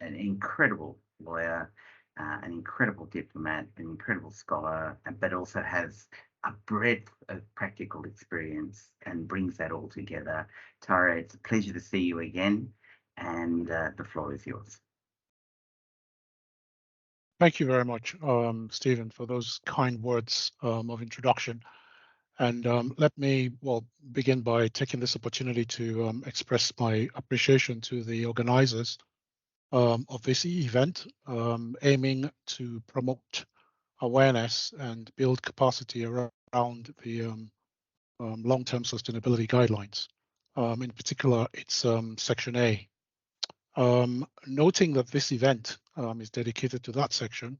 an incredible lawyer, an incredible diplomat, an incredible scholar, but also has a breadth of practical experience and brings that all together. Tara, it's a pleasure to see you again, and the floor is yours. Thank you very much, Stephen, for those kind words of introduction. And let me, begin by taking this opportunity to express my appreciation to the organizers of this event, aiming to promote awareness and build capacity around the long-term sustainability guidelines. In particular, it's Section A. Noting that this event is dedicated to that section,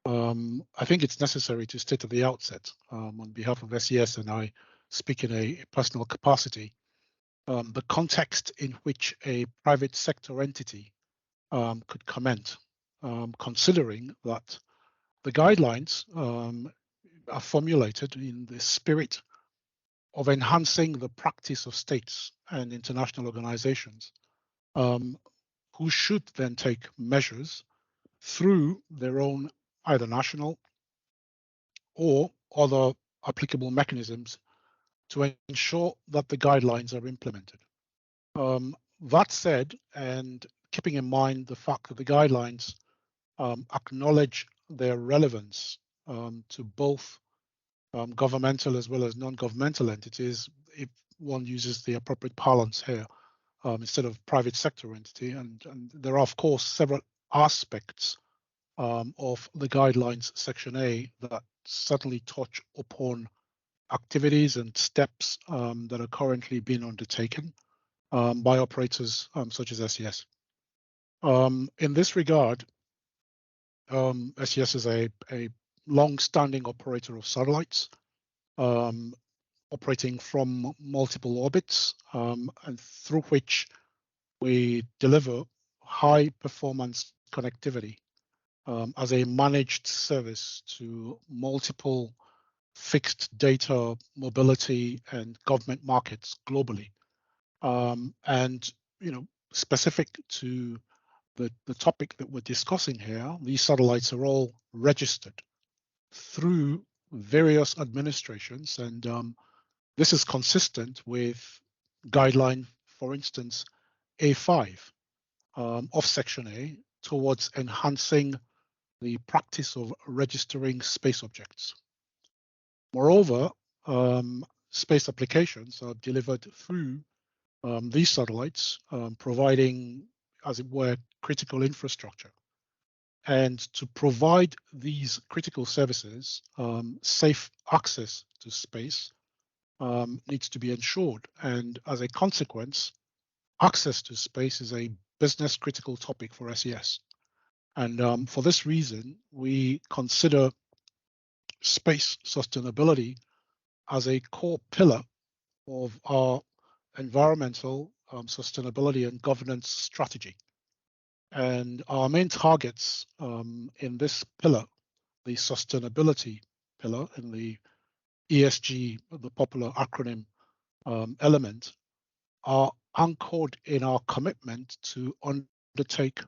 I think it's necessary to state at the outset, on behalf of SES, and I speak in a personal capacity, the context in which a private sector entity could comment, considering that the guidelines are formulated in the spirit of enhancing the practice of states and international organizations, who should then take measures through their own either national or other applicable mechanisms to ensure that the guidelines are implemented. That said, and keeping in mind the fact that the guidelines acknowledge their relevance to both governmental as well as non-governmental entities, if one uses the appropriate parlance here, instead of private sector entity. And there are, of course, several aspects of the guidelines section A that certainly touch upon activities and steps that are currently being undertaken by operators such as SES. In this regard, SES is a long-standing operator of satellites, operating from multiple orbits, and through which we deliver high-performance connectivity as a managed service to multiple fixed data, mobility, and government markets globally. And specific to the topic that we're discussing here, these satellites are all registered through various administrations, and this is consistent with guideline, for instance, A5 of Section A towards enhancing the practice of registering space objects. Moreover, space applications are delivered through these satellites, providing, as it were, critical infrastructure. And to provide these critical services, safe access to space needs to be ensured. And as a consequence, access to space is a business critical topic for SES. And for this reason, we consider space sustainability as a core pillar of our environmental sustainability and governance strategy. And our main targets in this pillar, the sustainability pillar in the ESG, the popular acronym element, are anchored in our commitment to undertake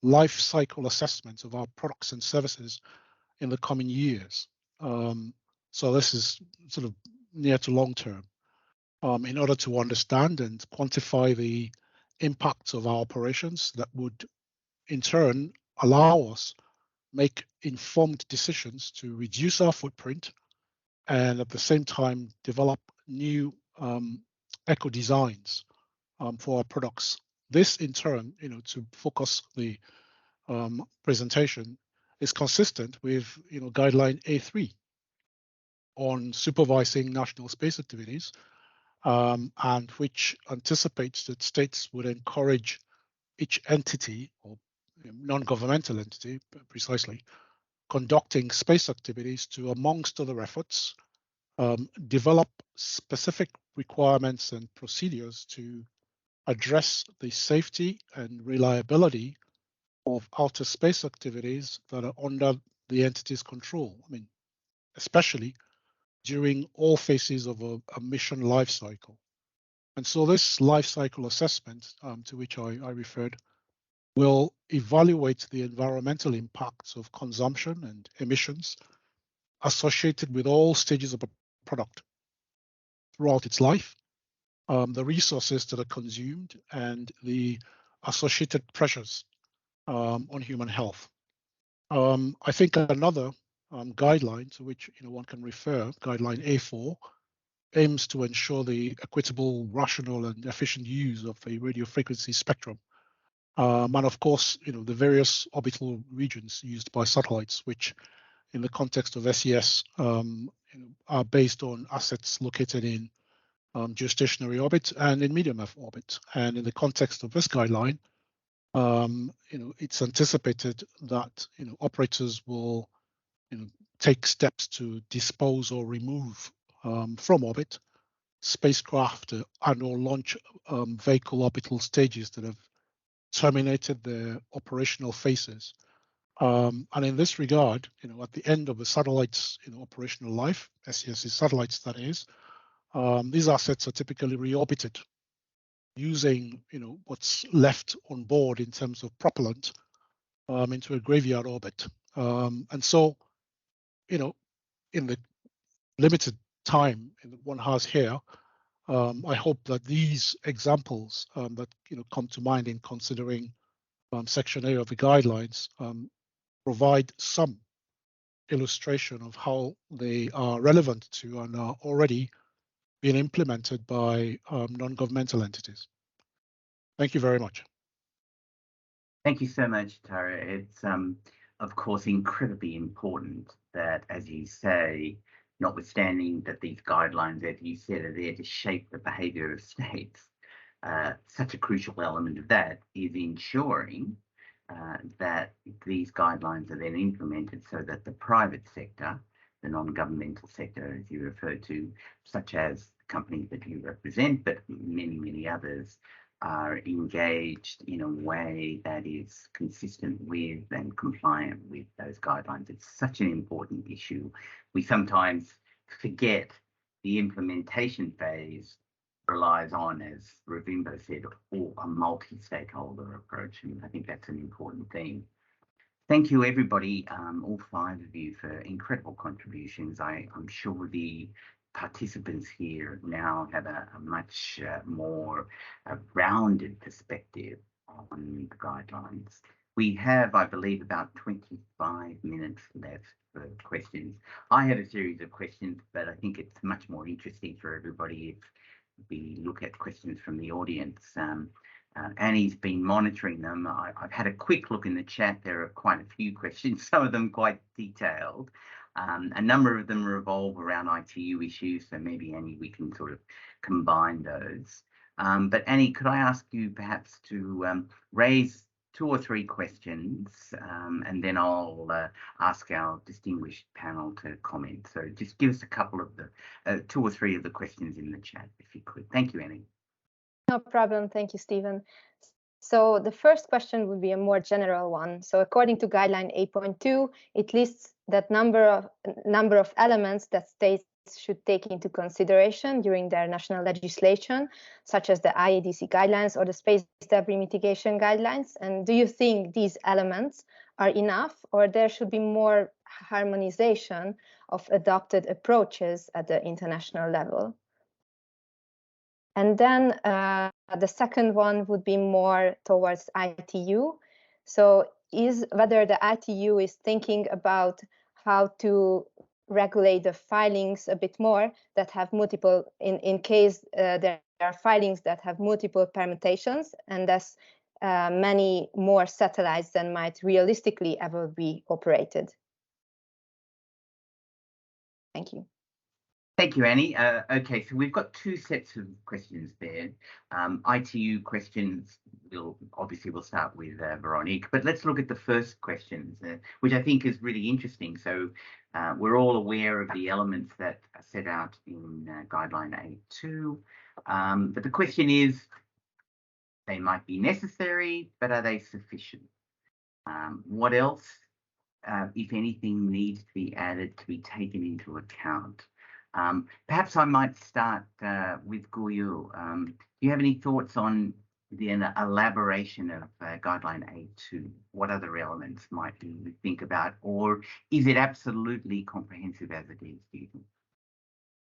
life cycle assessments of our products and services in the coming years. So this is sort of near to long term, in order to understand and quantify the impacts of our operations that would in turn allow us make informed decisions to reduce our footprint and at the same time develop new eco designs for our products. This in turn, to focus the presentation, is consistent with guideline A3 on supervising national space activities, and which anticipates that states would encourage each entity or non-governmental entity precisely conducting space activities to, amongst other efforts, develop specific requirements and procedures to address the safety and reliability of outer space activities that are under the entity's control. I mean, especially during all phases of a mission life cycle. And so this life cycle assessment to which I referred will evaluate the environmental impacts of consumption and emissions associated with all stages of a product throughout its life, the resources that are consumed, and the associated pressures on human health. I think another guideline to which one can refer, guideline A4, aims to ensure the equitable, rational, and efficient use of the radio frequency spectrum. And of course, the various orbital regions used by satellites, which in the context of SES are based on assets located in geostationary orbit and in medium Earth orbit. And in the context of this guideline, it's anticipated that operators will take steps to dispose or remove from orbit spacecraft and/or launch vehicle orbital stages that have terminated their operational phases. And in this regard, at the end of a satellite's operational life, SES's satellites that is, these assets are typically reorbited using what's left on board in terms of propellant into a graveyard orbit. And so, in the limited time that one has here, I hope that these examples that come to mind in considering Section A of the guidelines provide some illustration of how they are relevant to and are already being implemented by non-governmental entities. Thank you very much. Thank you so much, Tara. It's, of course, incredibly important that, as you say, notwithstanding that these guidelines, as you said, are there to shape the behaviour of states, such a crucial element of that is ensuring that these guidelines are then implemented so that the private sector, the non-governmental sector, as you referred to, such as companies that you represent, but many, many others, are engaged in a way that is consistent with and compliant with those guidelines. It's such an important issue. We sometimes forget the implementation phase relies on, as Ravimbo said, a multi-stakeholder approach, and I think that's an important thing. Thank you, everybody, all 5 of you, for incredible contributions. I'm sure the participants here now have a much more rounded perspective on the guidelines. We have, I believe, about 25 minutes left for questions. I have a series of questions, but I think it's much more interesting for everybody if we look at questions from the audience. Annie's been monitoring them. I've had a quick look in the chat. There are quite a few questions, some of them quite detailed. A number of them revolve around ITU issues, so maybe, Annie, we can sort of combine those. But Annie, could I ask you perhaps to raise 2 or 3 questions, and then I'll ask our distinguished panel to comment. So just give us a couple of the 2 or 3 of the questions in the chat, if you could. Thank you, Annie. No problem. Thank you, Stephen. So the first question would be a more general one. So according to guideline 8.2, it lists that number of elements that states should take into consideration during their national legislation, such as the IADC guidelines or the space debris mitigation guidelines. And do you think these elements are enough, or there should be more harmonization of adopted approaches at the international level? And then the second one would be more towards ITU. So whether the ITU is thinking about how to regulate the filings a bit more that have multiple, in case there are filings that have multiple permutations, and thus many more satellites than might realistically ever be operated. Thank you. Thank you, Annie. Okay, so we've got 2 sets of questions there. ITU questions, we'll start with Veronique, but let's look at the first questions, which I think is really interesting. So we're all aware of the elements that are set out in Guideline 8.2, but the question is, they might be necessary, but are they sufficient? What else, if anything, needs to be added to be taken into account? Perhaps I might start with Guyu. Do you have any thoughts on the elaboration of Guideline 8.2? What other elements might you think about, or is it absolutely comprehensive as it is, do you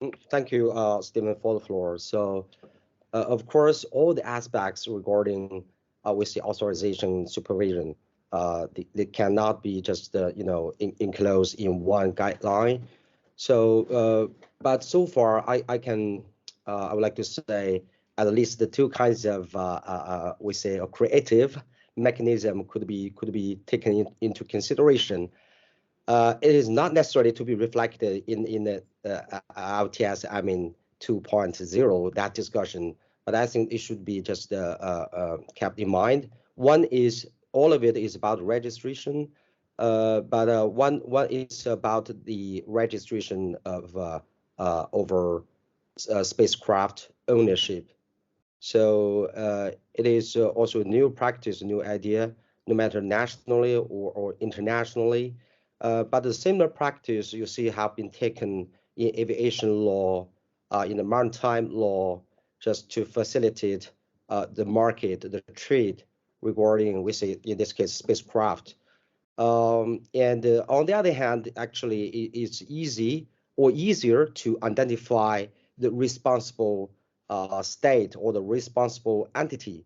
think? Thank you, Stephen, for the floor. So, of course, all the aspects regarding with the authorization supervision, they cannot be just enclosed in one guideline. So, but so far, I would like to say at least the 2 kinds of we say a creative mechanism could be taken into consideration. It is not necessarily to be reflected in the LTS 2.0, that discussion, but I think it should be just kept in mind. One is all of it is about registration. But one is about the registration of over spacecraft ownership. So it is also a new practice, a new idea, no matter nationally or internationally. But the similar practice you see have been taken in aviation law, in the maritime law, just to facilitate the market, the trade regarding, we say in this case, spacecraft. And on the other hand, actually, it's easy or easier to identify the responsible state or the responsible entity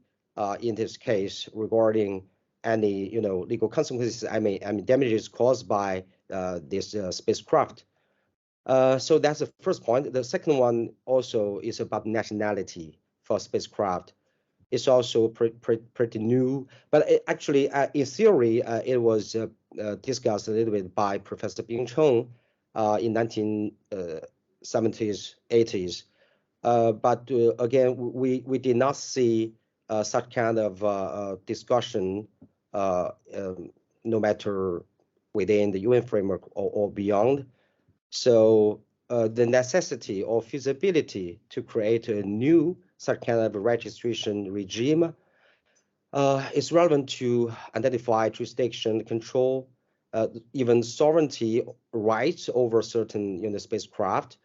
in this case regarding any legal consequences. I mean damages caused by this spacecraft. So that's the first point. The second one also is about nationality for spacecraft. It's also pretty new, but actually, in theory, it was discussed a little bit by Professor Bing Cheng in 1970s, 80s. But again, we did not see such kind of discussion, no matter within the UN framework or beyond. So the necessity or feasibility to create a new such kind of registration regime is relevant to identify jurisdiction, control, even sovereignty rights over certain spacecraft.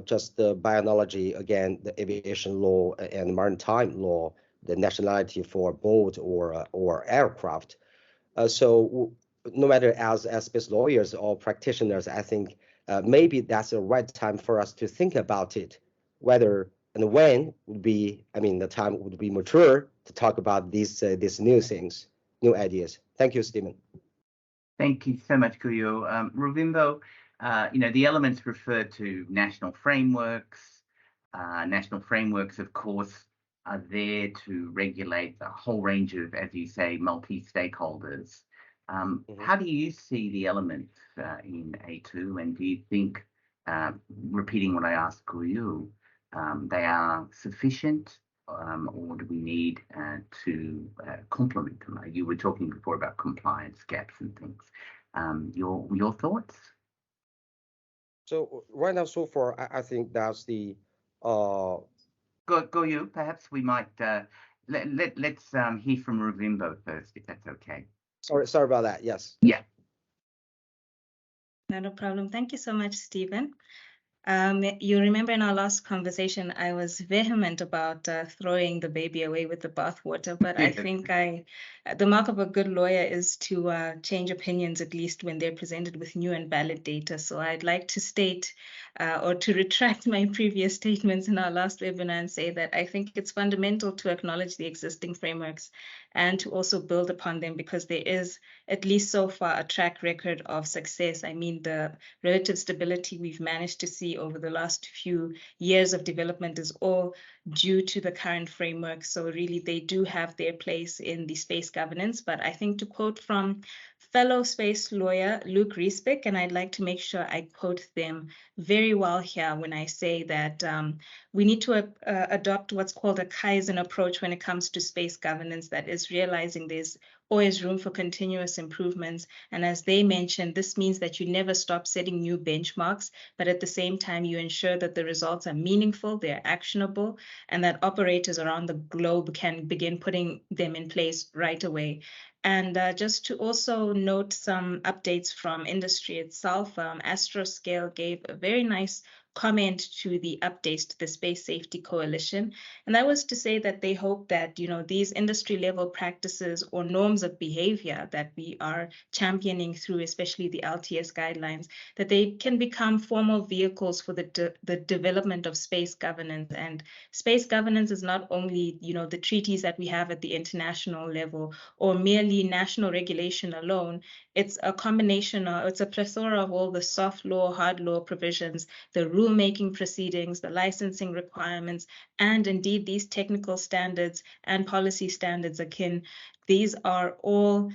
Just by analogy, again, the aviation law and maritime law, the nationality for boat or aircraft. So no matter as space lawyers or practitioners, I think maybe that's the right time for us to think about it, whether and when would be, the time would be mature to talk about these new things, new ideas. Thank you, Stephen. Thank you so much, Kuyo. Ravimbo, the elements refer to national frameworks. National frameworks, of course, are there to regulate a whole range of, as you say, multi-stakeholders. How do you see the elements in A2, and do you think, repeating what I asked Kuyo, they are sufficient, or do we need to complement them? You were talking before about compliance gaps and things. Your thoughts? So right now, so far, I think that's the Go you. Perhaps we might let's hear from Ravimbo first, if that's okay. Sorry about that. Yes. Yeah. Not a problem. Thank you so much, Stephen. You remember in our last conversation, I was vehement about throwing the baby away with the bathwater, but I think the mark of a good lawyer is to change opinions, at least when they're presented with new and valid data. So I'd like to state or to retract my previous statements in our last webinar and say that I think it's fundamental to acknowledge the existing frameworks and to also build upon them, because there is, at least so far, a track record of success. I mean, the relative stability we've managed to see over the last few years of development is all due to the current framework. So really, they do have their place in the space governance. But I think, to quote from fellow space lawyer Luke Riesbeck, and I'd like to make sure I quote them very well here when I say that we need to adopt what's called a Kaizen approach when it comes to space governance, that is realizing there's always room for continuous improvements. And as they mentioned, this means that you never stop setting new benchmarks, but at the same time, you ensure that the results are meaningful, they're actionable, and that operators around the globe can begin putting them in place right away. And just to also note some updates from industry itself, Astroscale gave a very nice comment to the updates to the Space Safety Coalition. And that was to say that they hope that, these industry level practices or norms of behavior that we are championing through, especially the LTS guidelines, that they can become formal vehicles for the development of space governance. And space governance is not only, the treaties that we have at the international level or merely national regulation alone. It's a combination, it's a plethora of all the soft law, hard law provisions, the rulemaking proceedings, the licensing requirements, and indeed these technical standards and policy standards akin. These are all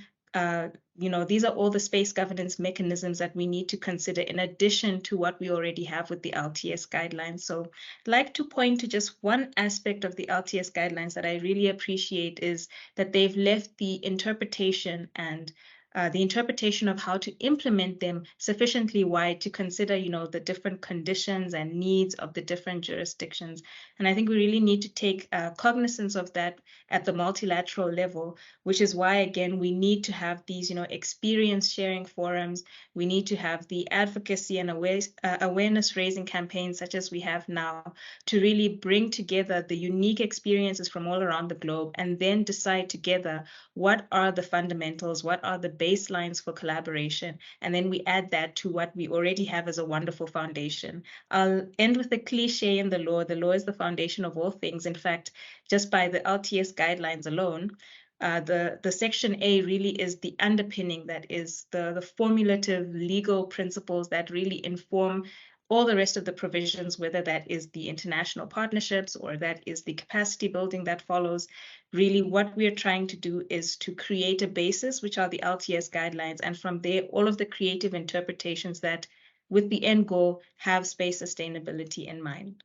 these are all the space governance mechanisms that we need to consider in addition to what we already have with the LTS guidelines. So I'd like to point to just one aspect of the LTS guidelines that I really appreciate, is that they've left the interpretation and the interpretation of how to implement them sufficiently wide to consider, the different conditions and needs of the different jurisdictions. And I think we really need to take cognizance of that at the multilateral level, which is why, again, we need to have these, experience sharing forums. We need to have the advocacy and awareness raising campaigns such as we have now to really bring together the unique experiences from all around the globe and then decide together what are the fundamentals, what are the baselines for collaboration, and then we add that to what we already have as a wonderful foundation. I'll end with the cliche in the law. The law is the foundation of all things. In fact, just by the LTS guidelines alone, the Section A really is the underpinning, that is the formulative legal principles that really inform all the rest of the provisions, whether that is the international partnerships or that is the capacity building that follows. Really, what we are trying to do is to create a basis, which are the LTS guidelines, and from there, all of the creative interpretations that, with the end goal, have space sustainability in mind.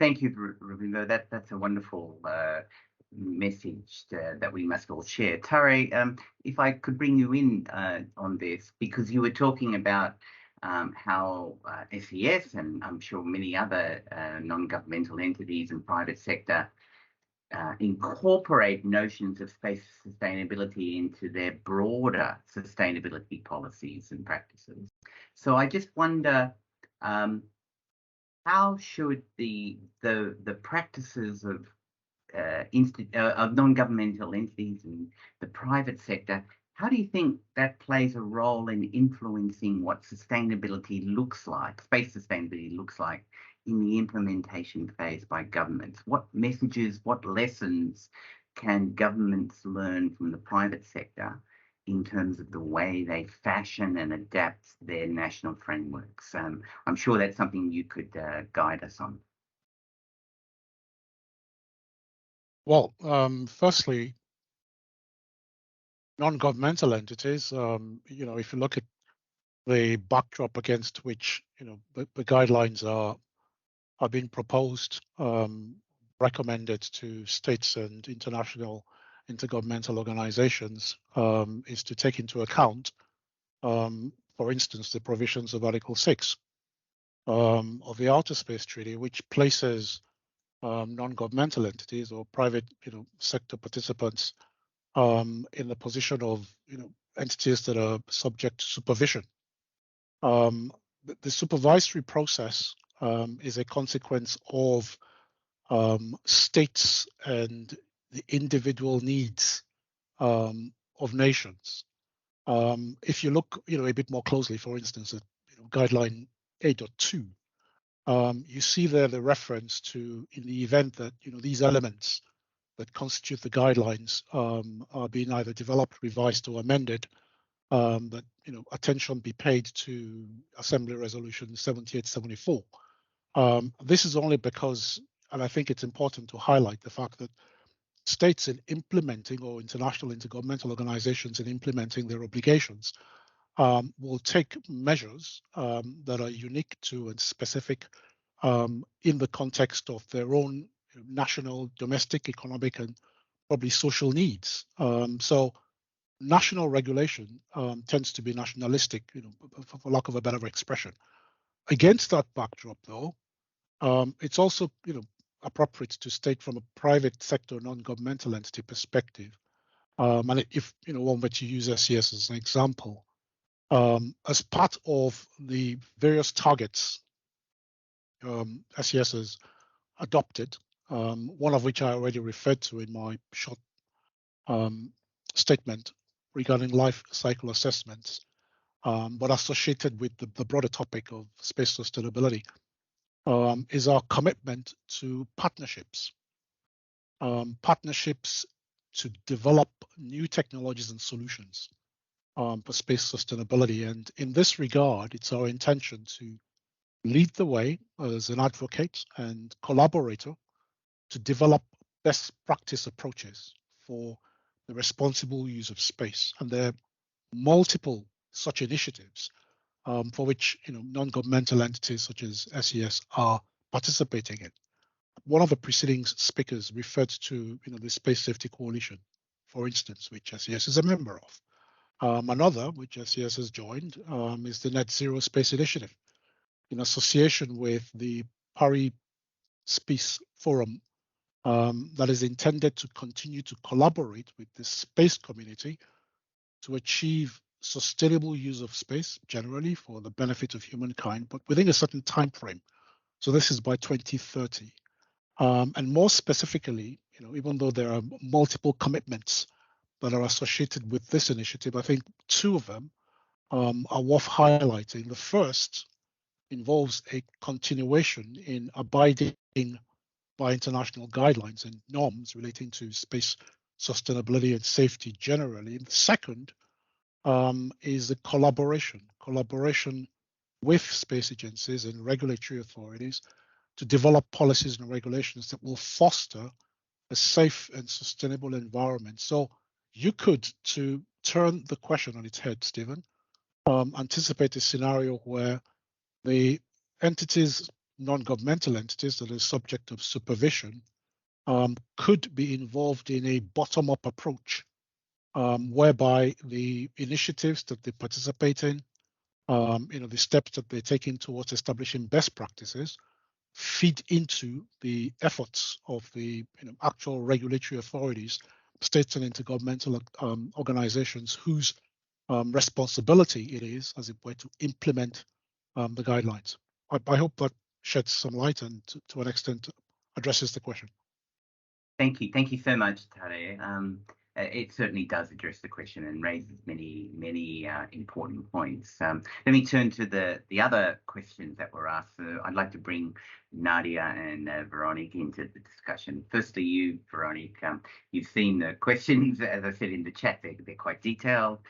Thank you, Ravimbo. That's a wonderful message that we must all share. Tare, if I could bring you in on this, because you were talking about how SES and I'm sure many other non-governmental entities and private sector incorporate notions of space sustainability into their broader sustainability policies and practices. So I just wonder, how should the practices of non-governmental entities and the private sector, how do you think that plays a role in influencing what sustainability looks like, space sustainability looks like in the implementation phase by governments? What messages, what lessons can governments learn from the private sector in terms of the way they fashion and adapt their national frameworks? I'm sure that's something you could guide us on. Well, firstly, non-governmental entities, if you look at the backdrop against which, the guidelines are being proposed, recommended to states and international intergovernmental organizations, is to take into account, for instance, the provisions of Article 6 of the Outer Space Treaty, which places non-governmental entities or private, sector participants in the position of, entities that are subject to supervision. The supervisory process is a consequence of states and the individual needs of nations. If you look, a bit more closely, for instance, at guideline 8.2, you see there the reference to, in the event that these elements that constitute the guidelines are being either developed, revised, or amended, that attention be paid to Assembly Resolution 7874. This is only because, and I think it's important to highlight the fact that states in implementing, or international intergovernmental organizations in implementing their obligations, will take measures that are unique to and specific in the context of their own national, domestic, economic, and probably social needs. So national regulation tends to be nationalistic, for lack of a better expression. Against that backdrop, though, it's also, appropriate to state from a private sector non-governmental entity perspective, and if one were to use SES as an example, as part of the various targets SES has adopted, one of which I already referred to in my short statement regarding life cycle assessments, but associated with the broader topic of space sustainability, is our commitment to partnerships. Partnerships to develop new technologies and solutions for space sustainability. And in this regard, it's our intention to lead the way as an advocate and collaborator to develop best practice approaches for the responsible use of space. And there are multiple such initiatives for which non-governmental entities such as SES are participating in. One of the preceding speakers referred to the Space Safety Coalition, for instance, which SES is a member of. Another, which SES has joined, is the Net Zero Space Initiative, in association with the Paris Space Forum, that is intended to continue to collaborate with the space community to achieve sustainable use of space generally for the benefit of humankind, but within a certain time frame. So this is by 2030. And more specifically, even though there are multiple commitments that are associated with this initiative, I think two of them are worth highlighting. The first involves a continuation in abiding by international guidelines and norms relating to space sustainability and safety generally. And the second is the collaboration with space agencies and regulatory authorities to develop policies and regulations that will foster a safe and sustainable environment. So you could, to turn the question on its head, Stephen, anticipate a scenario where the entities, non-governmental entities that are subject of supervision, could be involved in a bottom-up approach, whereby the initiatives that they participate in, the steps that they're taking towards establishing best practices, feed into the efforts of the actual regulatory authorities, states and intergovernmental organizations whose responsibility it is, as it were, to implement the guidelines. I hope that sheds some light and to an extent addresses the question. Thank you so much, Tade. It certainly does address the question and raises many important points. Let me turn to the other questions that were asked. So I'd like to bring Nadia and Veronique into the discussion. Firstly, you, Veronique, you've seen the questions, as I said in the chat, they're quite detailed.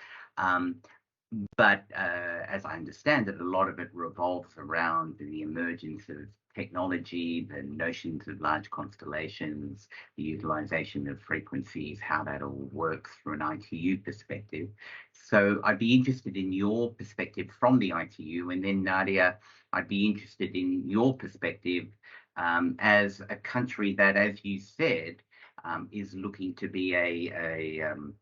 But as I understand it, a lot of it revolves around the emergence of technology, the notions of large constellations, the utilization of frequencies, how that all works from an ITU perspective. So I'd be interested in your perspective from the ITU, and then Nadia, I'd be interested in your perspective as a country that, as you said, is looking to be an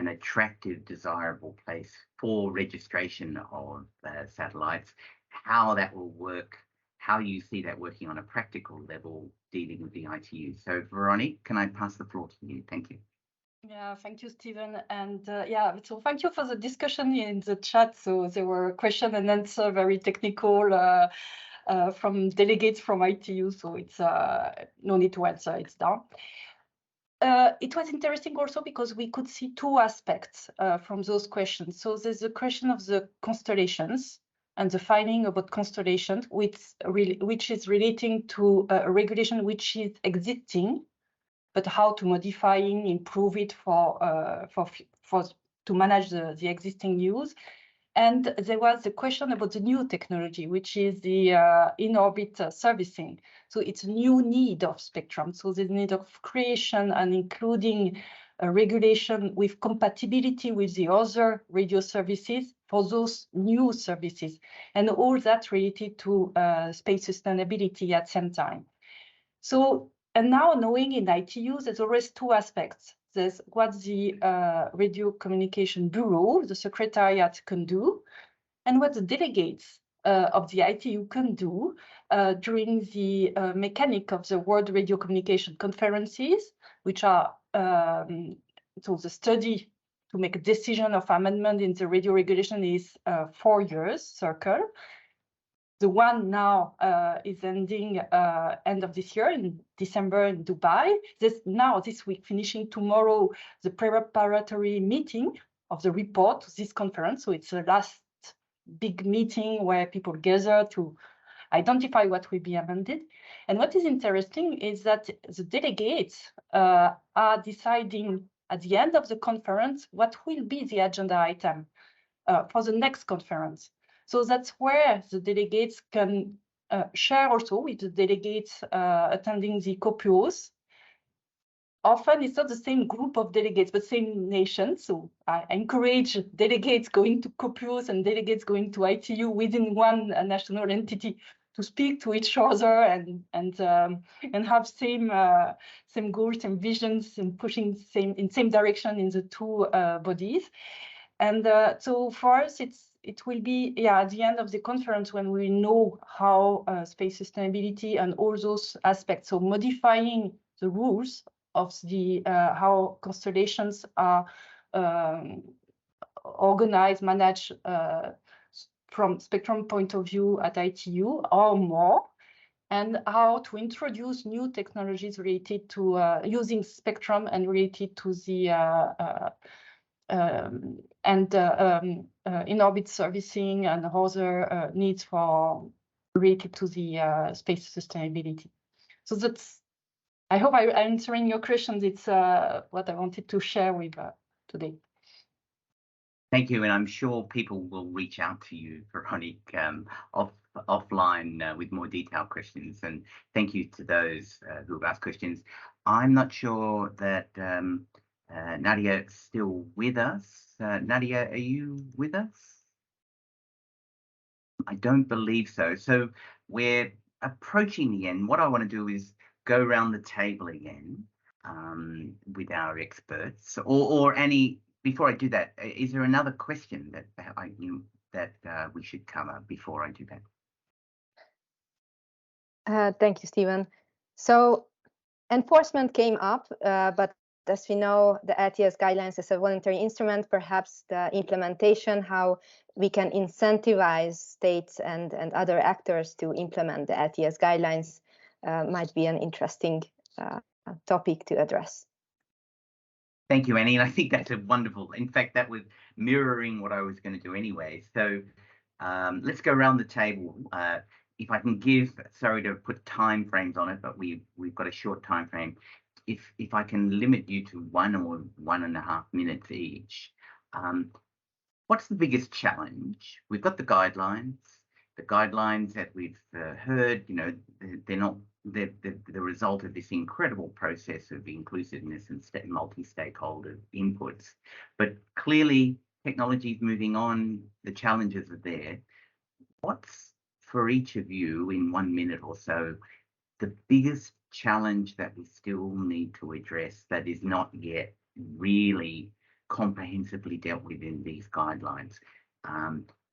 attractive, desirable place for registration of satellites, how that will work, how you see that working on a practical level dealing with the ITU. So Veronique, can I pass the floor to you? Thank you. Yeah, thank you, Stephen. And so thank you for the discussion in the chat. So there were question and answer, very technical from delegates from ITU. So it's no need to answer, it's down. It was interesting also because we could see two aspects from those questions. So there's the question of the constellations and the finding about constellations, which is relating to a regulation which is existing, but how to modify and improve it to manage the existing use. And there was a question about the new technology, which is the in-orbit servicing. So it's a new need of spectrum. So the need of creation and including a regulation with compatibility with the other radio services for those new services, and all that related to space sustainability at the same time. So, and now knowing in ITU, there's always two aspects. There's what the Radio Communication Bureau, the Secretariat, can do, and what the delegates of the ITU can do during the mechanic of the World Radio Communication Conferences, which are so the study to make a decision of amendment in the radio regulation is 4 years circle. The one now is ending end of this year in December in Dubai. This week, finishing tomorrow, the preparatory meeting of the report to this conference. So it's the last big meeting where people gather to identify what will be amended. And what is interesting is that the delegates are deciding at the end of the conference what will be the agenda item for the next conference. So that's where the delegates can share also with the delegates attending the COPUOS. Often it's not the same group of delegates, but same nation. So I encourage delegates going to COPUOS and delegates going to ITU within one national entity to speak to each other and have same goals, same visions, and pushing in same direction in the two bodies. And so for us, it will be at the end of the conference when we know how space sustainability and all those aspects, so modifying the rules of the how constellations are organized, managed from spectrum point of view at ITU or more, and how to introduce new technologies related to using spectrum and related to the in-orbit servicing and other needs for related to the space sustainability. So that's, I hope I'm answering your questions. It's what I wanted to share with today. Thank you, and I'm sure people will reach out to you, Veronique, offline with more detailed questions. And thank you to those who have asked questions. I'm not sure that Nadia is still with us. Nadia, are you with us? I don't believe so. So we're approaching the end. What I want to do is go around the table again with our experts, or any. Before I do that, is there another question that we should cover before I do that? Thank you, Stephen. So enforcement came up, but as we know, the LTS guidelines is a voluntary instrument. Perhaps the implementation, how we can incentivize states and other actors to implement the LTS guidelines might be an interesting topic to address. Thank you, Annie. And I think that's a wonderful, in fact, that was mirroring what I was going to do anyway. So let's go around the table. If I can give, sorry to put time frames on it, but we've got a short time frame. If I can limit you to 1 or 1.5 minutes each, what's the biggest challenge? We've got the guidelines that we've heard, you know, they're not the result of this incredible process of inclusiveness and multi-stakeholder inputs. But clearly, technology is moving on, the challenges are there. What's, for each of you, in 1 minute or so, the biggest challenge that we still need to address that is not yet really comprehensively dealt with in these guidelines?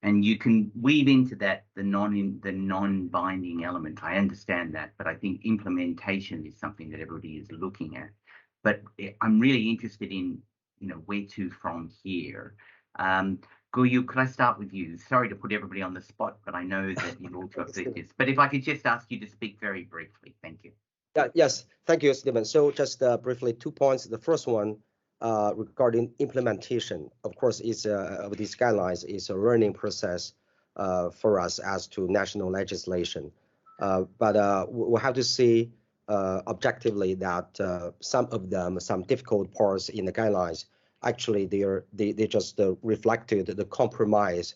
And you can weave into that the non-binding element. I understand that, but I think implementation is something that everybody is looking at. But I'm really interested in, you know, where to from here. Guyu, could I start with you? Sorry to put everybody on the spot, but I know that you've also said this. But if I could just ask you to speak very briefly, thank you. Yes, thank you, Stephen. So just briefly, 2 points. The first one regarding implementation, of course, is of these guidelines is a learning process for us as to national legislation. But we'll have to see objectively that some of them, some difficult parts in the guidelines, actually they just reflected the compromise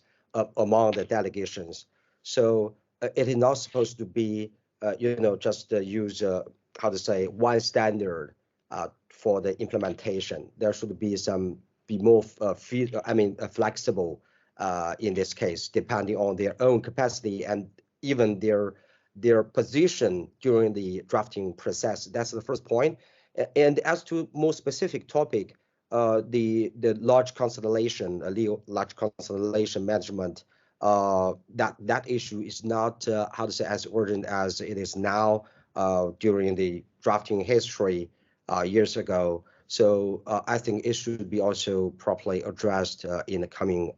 among the delegations. So it is not supposed to be just use how to say one standard for the implementation. There should be more flexible in this case, depending on their own capacity and even their position during the drafting process. That's the first point. And as to more specific topic, the large constellation, large constellation management, that issue is not how to say as urgent as it is now during the drafting history years ago. So I think it should be also properly addressed in the coming,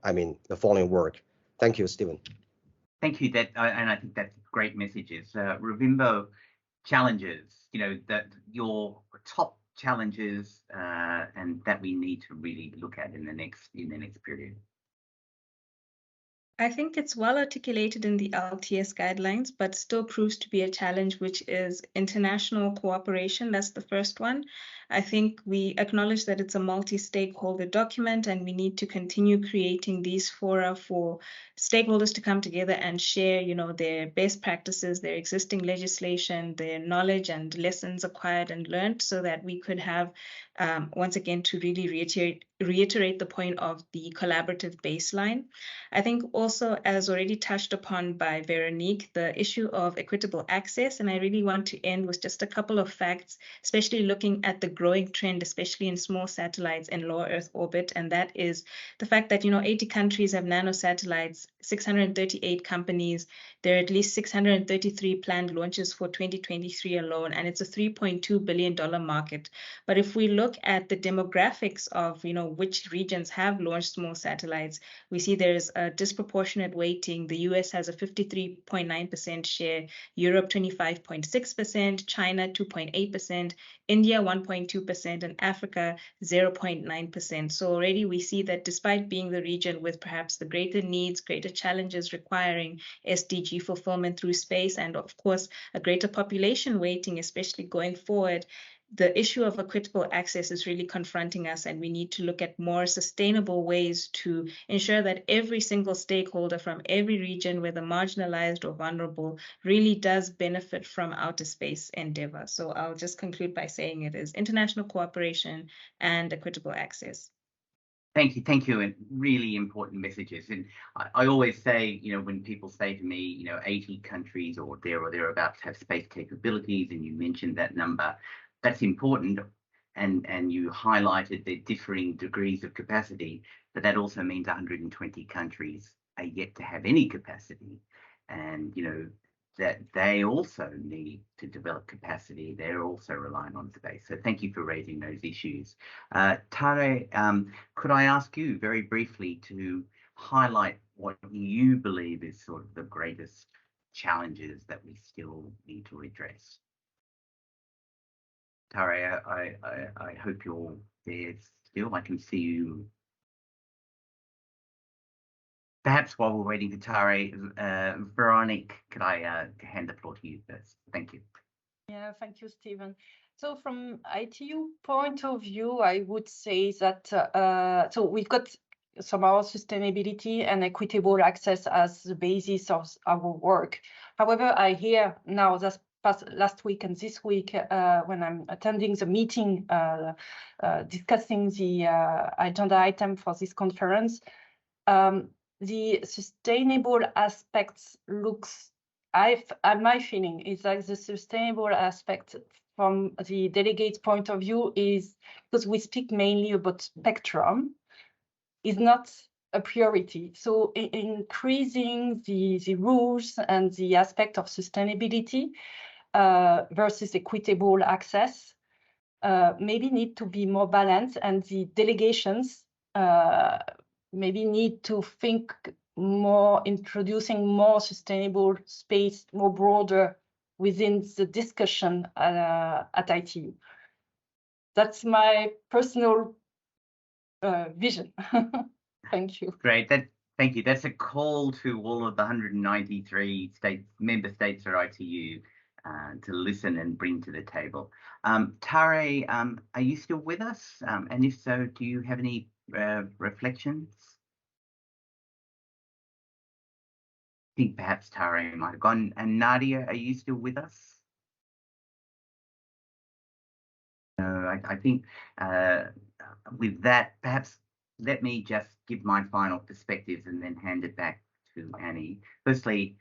the following work. Thank you, Stephen. Thank you. And I think that's great messages. Ravimbo, challenges, you know, that your top challenges and that we need to really look at in the next period. I think it's well articulated in the LTS guidelines, but still proves to be a challenge, which is international cooperation. That's the first one. I think we acknowledge that it's a multi-stakeholder document, and we need to continue creating these fora for stakeholders to come together and share, you know, their best practices, their existing legislation, their knowledge and lessons acquired and learned, so that we could have, once again, to really reiterate the point of the collaborative baseline. I think also, as already touched upon by Veronique, the issue of equitable access, and I really want to end with just a couple of facts, especially looking at the growing trend, especially in small satellites in low Earth orbit, and that is the fact that 80 countries have nanosatellites, 638 companies. There are at least 633 planned launches for 2023 alone, and it's a $3.2 billion market. But if we look at the demographics of which regions have launched small satellites, we see there's a disproportionate weighting. The US has a 53.9% share, Europe 25.6%, China 2.8%, India 1.2%, and Africa 0.9%. So already we see that despite being the region with perhaps the greater needs, greater challenges requiring SDG fulfillment through space, and of course a greater population weighting, especially going forward, the issue of equitable access is really confronting us, and we need to look at more sustainable ways to ensure that every single stakeholder from every region, whether marginalized or vulnerable, really does benefit from outer space endeavor. So I'll just conclude by saying it is international cooperation and equitable access. Thank you, and really important messages. And I always say, when people say to me, 80 countries or thereabouts have space capabilities, and you mentioned that number, that's important, and you highlighted the differing degrees of capacity, but that also means 120 countries are yet to have any capacity, and that they also need to develop capacity. They're also relying on space. So thank you for raising those issues. Tare, could I ask you very briefly to highlight what you believe is sort of the greatest challenges that we still need to address? Tare, I hope you're there still. I can see you. Perhaps while we're waiting for Tare, Veronique, could I hand the floor to you first? Thank you. Yeah, thank you, Stephen. So from ITU point of view, I would say that so we've got somehow sustainability and equitable access as the basis of our work. However, I hear now that last week and this week when I'm attending the meeting discussing the agenda item for this conference, the sustainable aspects looks, my feeling is that the sustainable aspect from the delegate's point of view is, because we speak mainly about spectrum, is not a priority. So increasing the rules and the aspect of sustainability versus equitable access maybe need to be more balanced, and the delegations maybe need to think more, introducing more sustainable space, more broader within the discussion at ITU. That's my personal vision. Thank you. Great. Thank you. That's a call to all of the 193 member states at ITU to listen and bring to the table. Tare, are you still with us? And if so, do you have any reflections? I think perhaps Tare might have gone. And Nadia, are you still with us? No, I think with that, perhaps let me just give my final perspectives and then hand it back to Annie. Firstly,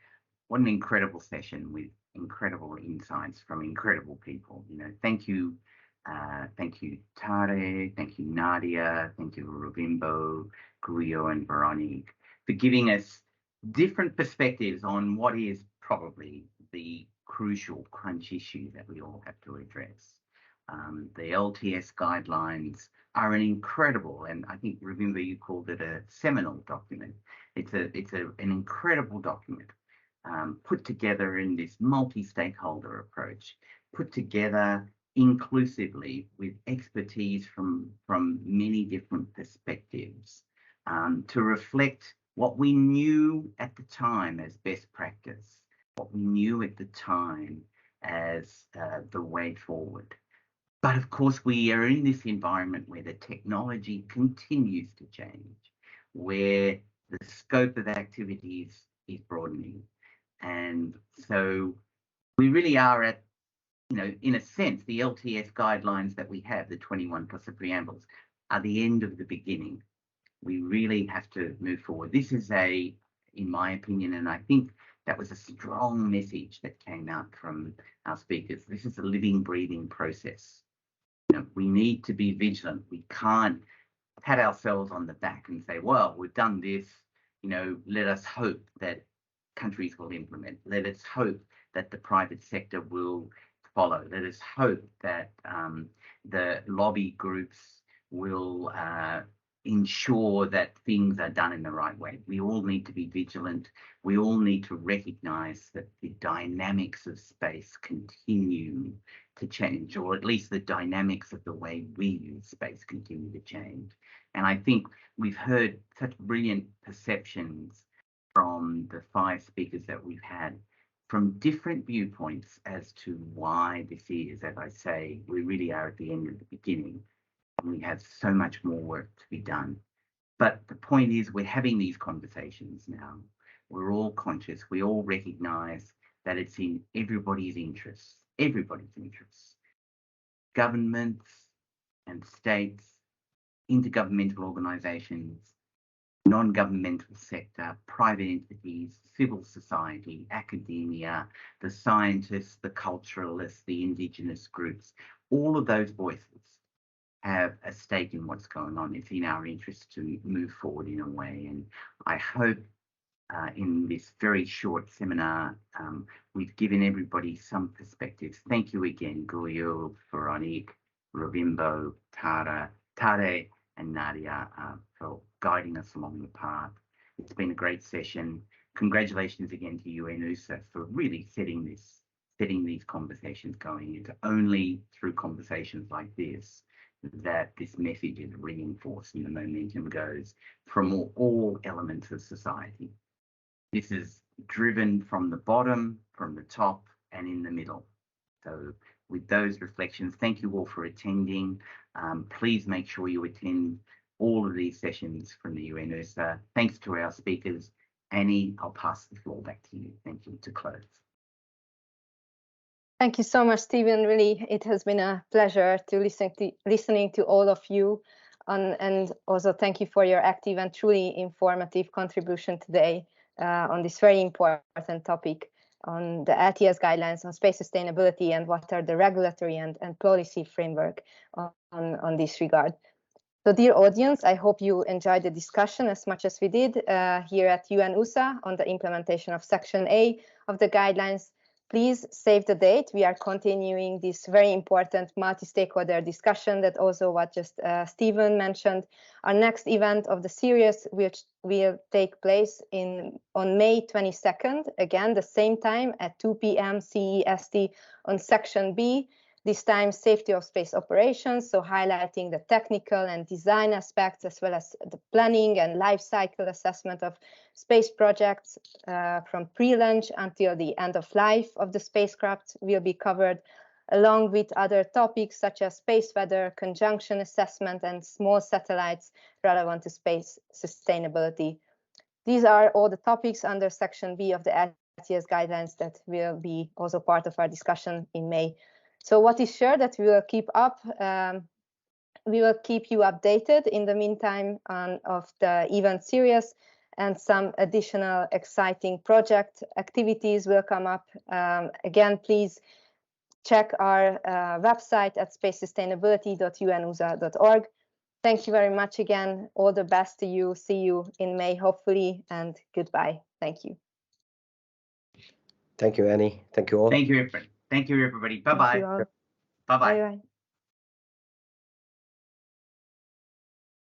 what an incredible session with incredible insights from incredible people. Thank you, Tare, thank you, Nadia, thank you, Ravimbo, Guyo, and Veronique, for giving us different perspectives on what is probably the crucial crunch issue that we all have to address. The LTS guidelines are an incredible, and I think, Ravimbo, you called it a seminal document. It's an incredible document put together in this multi-stakeholder approach, put together inclusively with expertise from many different perspectives to reflect what we knew at the time as best practice, what we knew at the time as the way forward. But of course, we are in this environment where the technology continues to change, where the scope of activities is broadening. And so we really are at, in a sense, the LTS guidelines that we have, the 21 plus the preambles, are the end of the beginning. We really have to move forward. This is in my opinion, and I think that was a strong message that came out from our speakers, this is a living, breathing process. we need to be vigilant. We can't pat ourselves on the back and say, well, we've done this, let us hope that countries will implement. Let us hope that the private sector will follow. Let us hope that the lobby groups will ensure that things are done in the right way. We all need to be vigilant. We all need to recognize that the dynamics of space continue to change, or at least the dynamics of the way we use space continue to change. And I think we've heard such brilliant perceptions from the 5 speakers that we've had from different viewpoints as to why this is. As I say, we really are at the end of the beginning, and we have so much more work to be done. But the point is, we're having these conversations now. We're all conscious. We all recognize that it's in everybody's interests, governments and states, intergovernmental organizations, non-governmental sector, private entities, civil society, academia, the scientists, the culturalists, the indigenous groups. All of those voices have a stake in what's going on. It's in our interest to move forward in a way. And I hope in this very short seminar, we've given everybody some perspectives. Thank you again, Guyo, Veronique, Ravimbo, Tare, and Nadia for guiding us along the path. It's been a great session. Congratulations again to UNOOSA for really setting these conversations going. It's only through conversations like this that this message is reinforced and the momentum goes from all elements of society. This is driven from the bottom, from the top, and in the middle. So with those reflections, thank you all for attending. Please make sure you attend all of these sessions from the UNOOSA. Thanks to our speakers. Annie, I'll pass the floor back to you. Thank you to close. Thank you so much, Stephen. Really, it has been a pleasure to listening to all of you. And also thank you for your active and truly informative contribution today on this very important topic on the LTS guidelines on space sustainability and what are the regulatory and policy framework on this regard. So dear audience, I hope you enjoyed the discussion as much as we did here at UNOOSA on the implementation of Section A of the guidelines. Please save the date. We are continuing this very important multi-stakeholder discussion that also what just Stephen mentioned. Our next event of the series, which will take place on May 22nd, again, the same time at 2 p.m. CEST on Section B. This time, safety of space operations, so highlighting the technical and design aspects, as well as the planning and life cycle assessment of space projects from pre-launch until the end of life of the spacecraft will be covered, along with other topics such as space weather, conjunction assessment, and small satellites relevant to space sustainability. These are all the topics under Section B of the LTS guidelines that will be also part of our discussion in May. So what is sure that we will keep up, we will keep you updated in the meantime of the event series, and some additional exciting project activities will come up. Again, please check our website at spacesustainability.unoosa.org. Thank you very much again. All the best to you. See you in May, hopefully, and goodbye. Thank you. Thank you, Annie. Thank you all. Thank you, everybody. Bye-bye. Bye-bye. Bye-bye.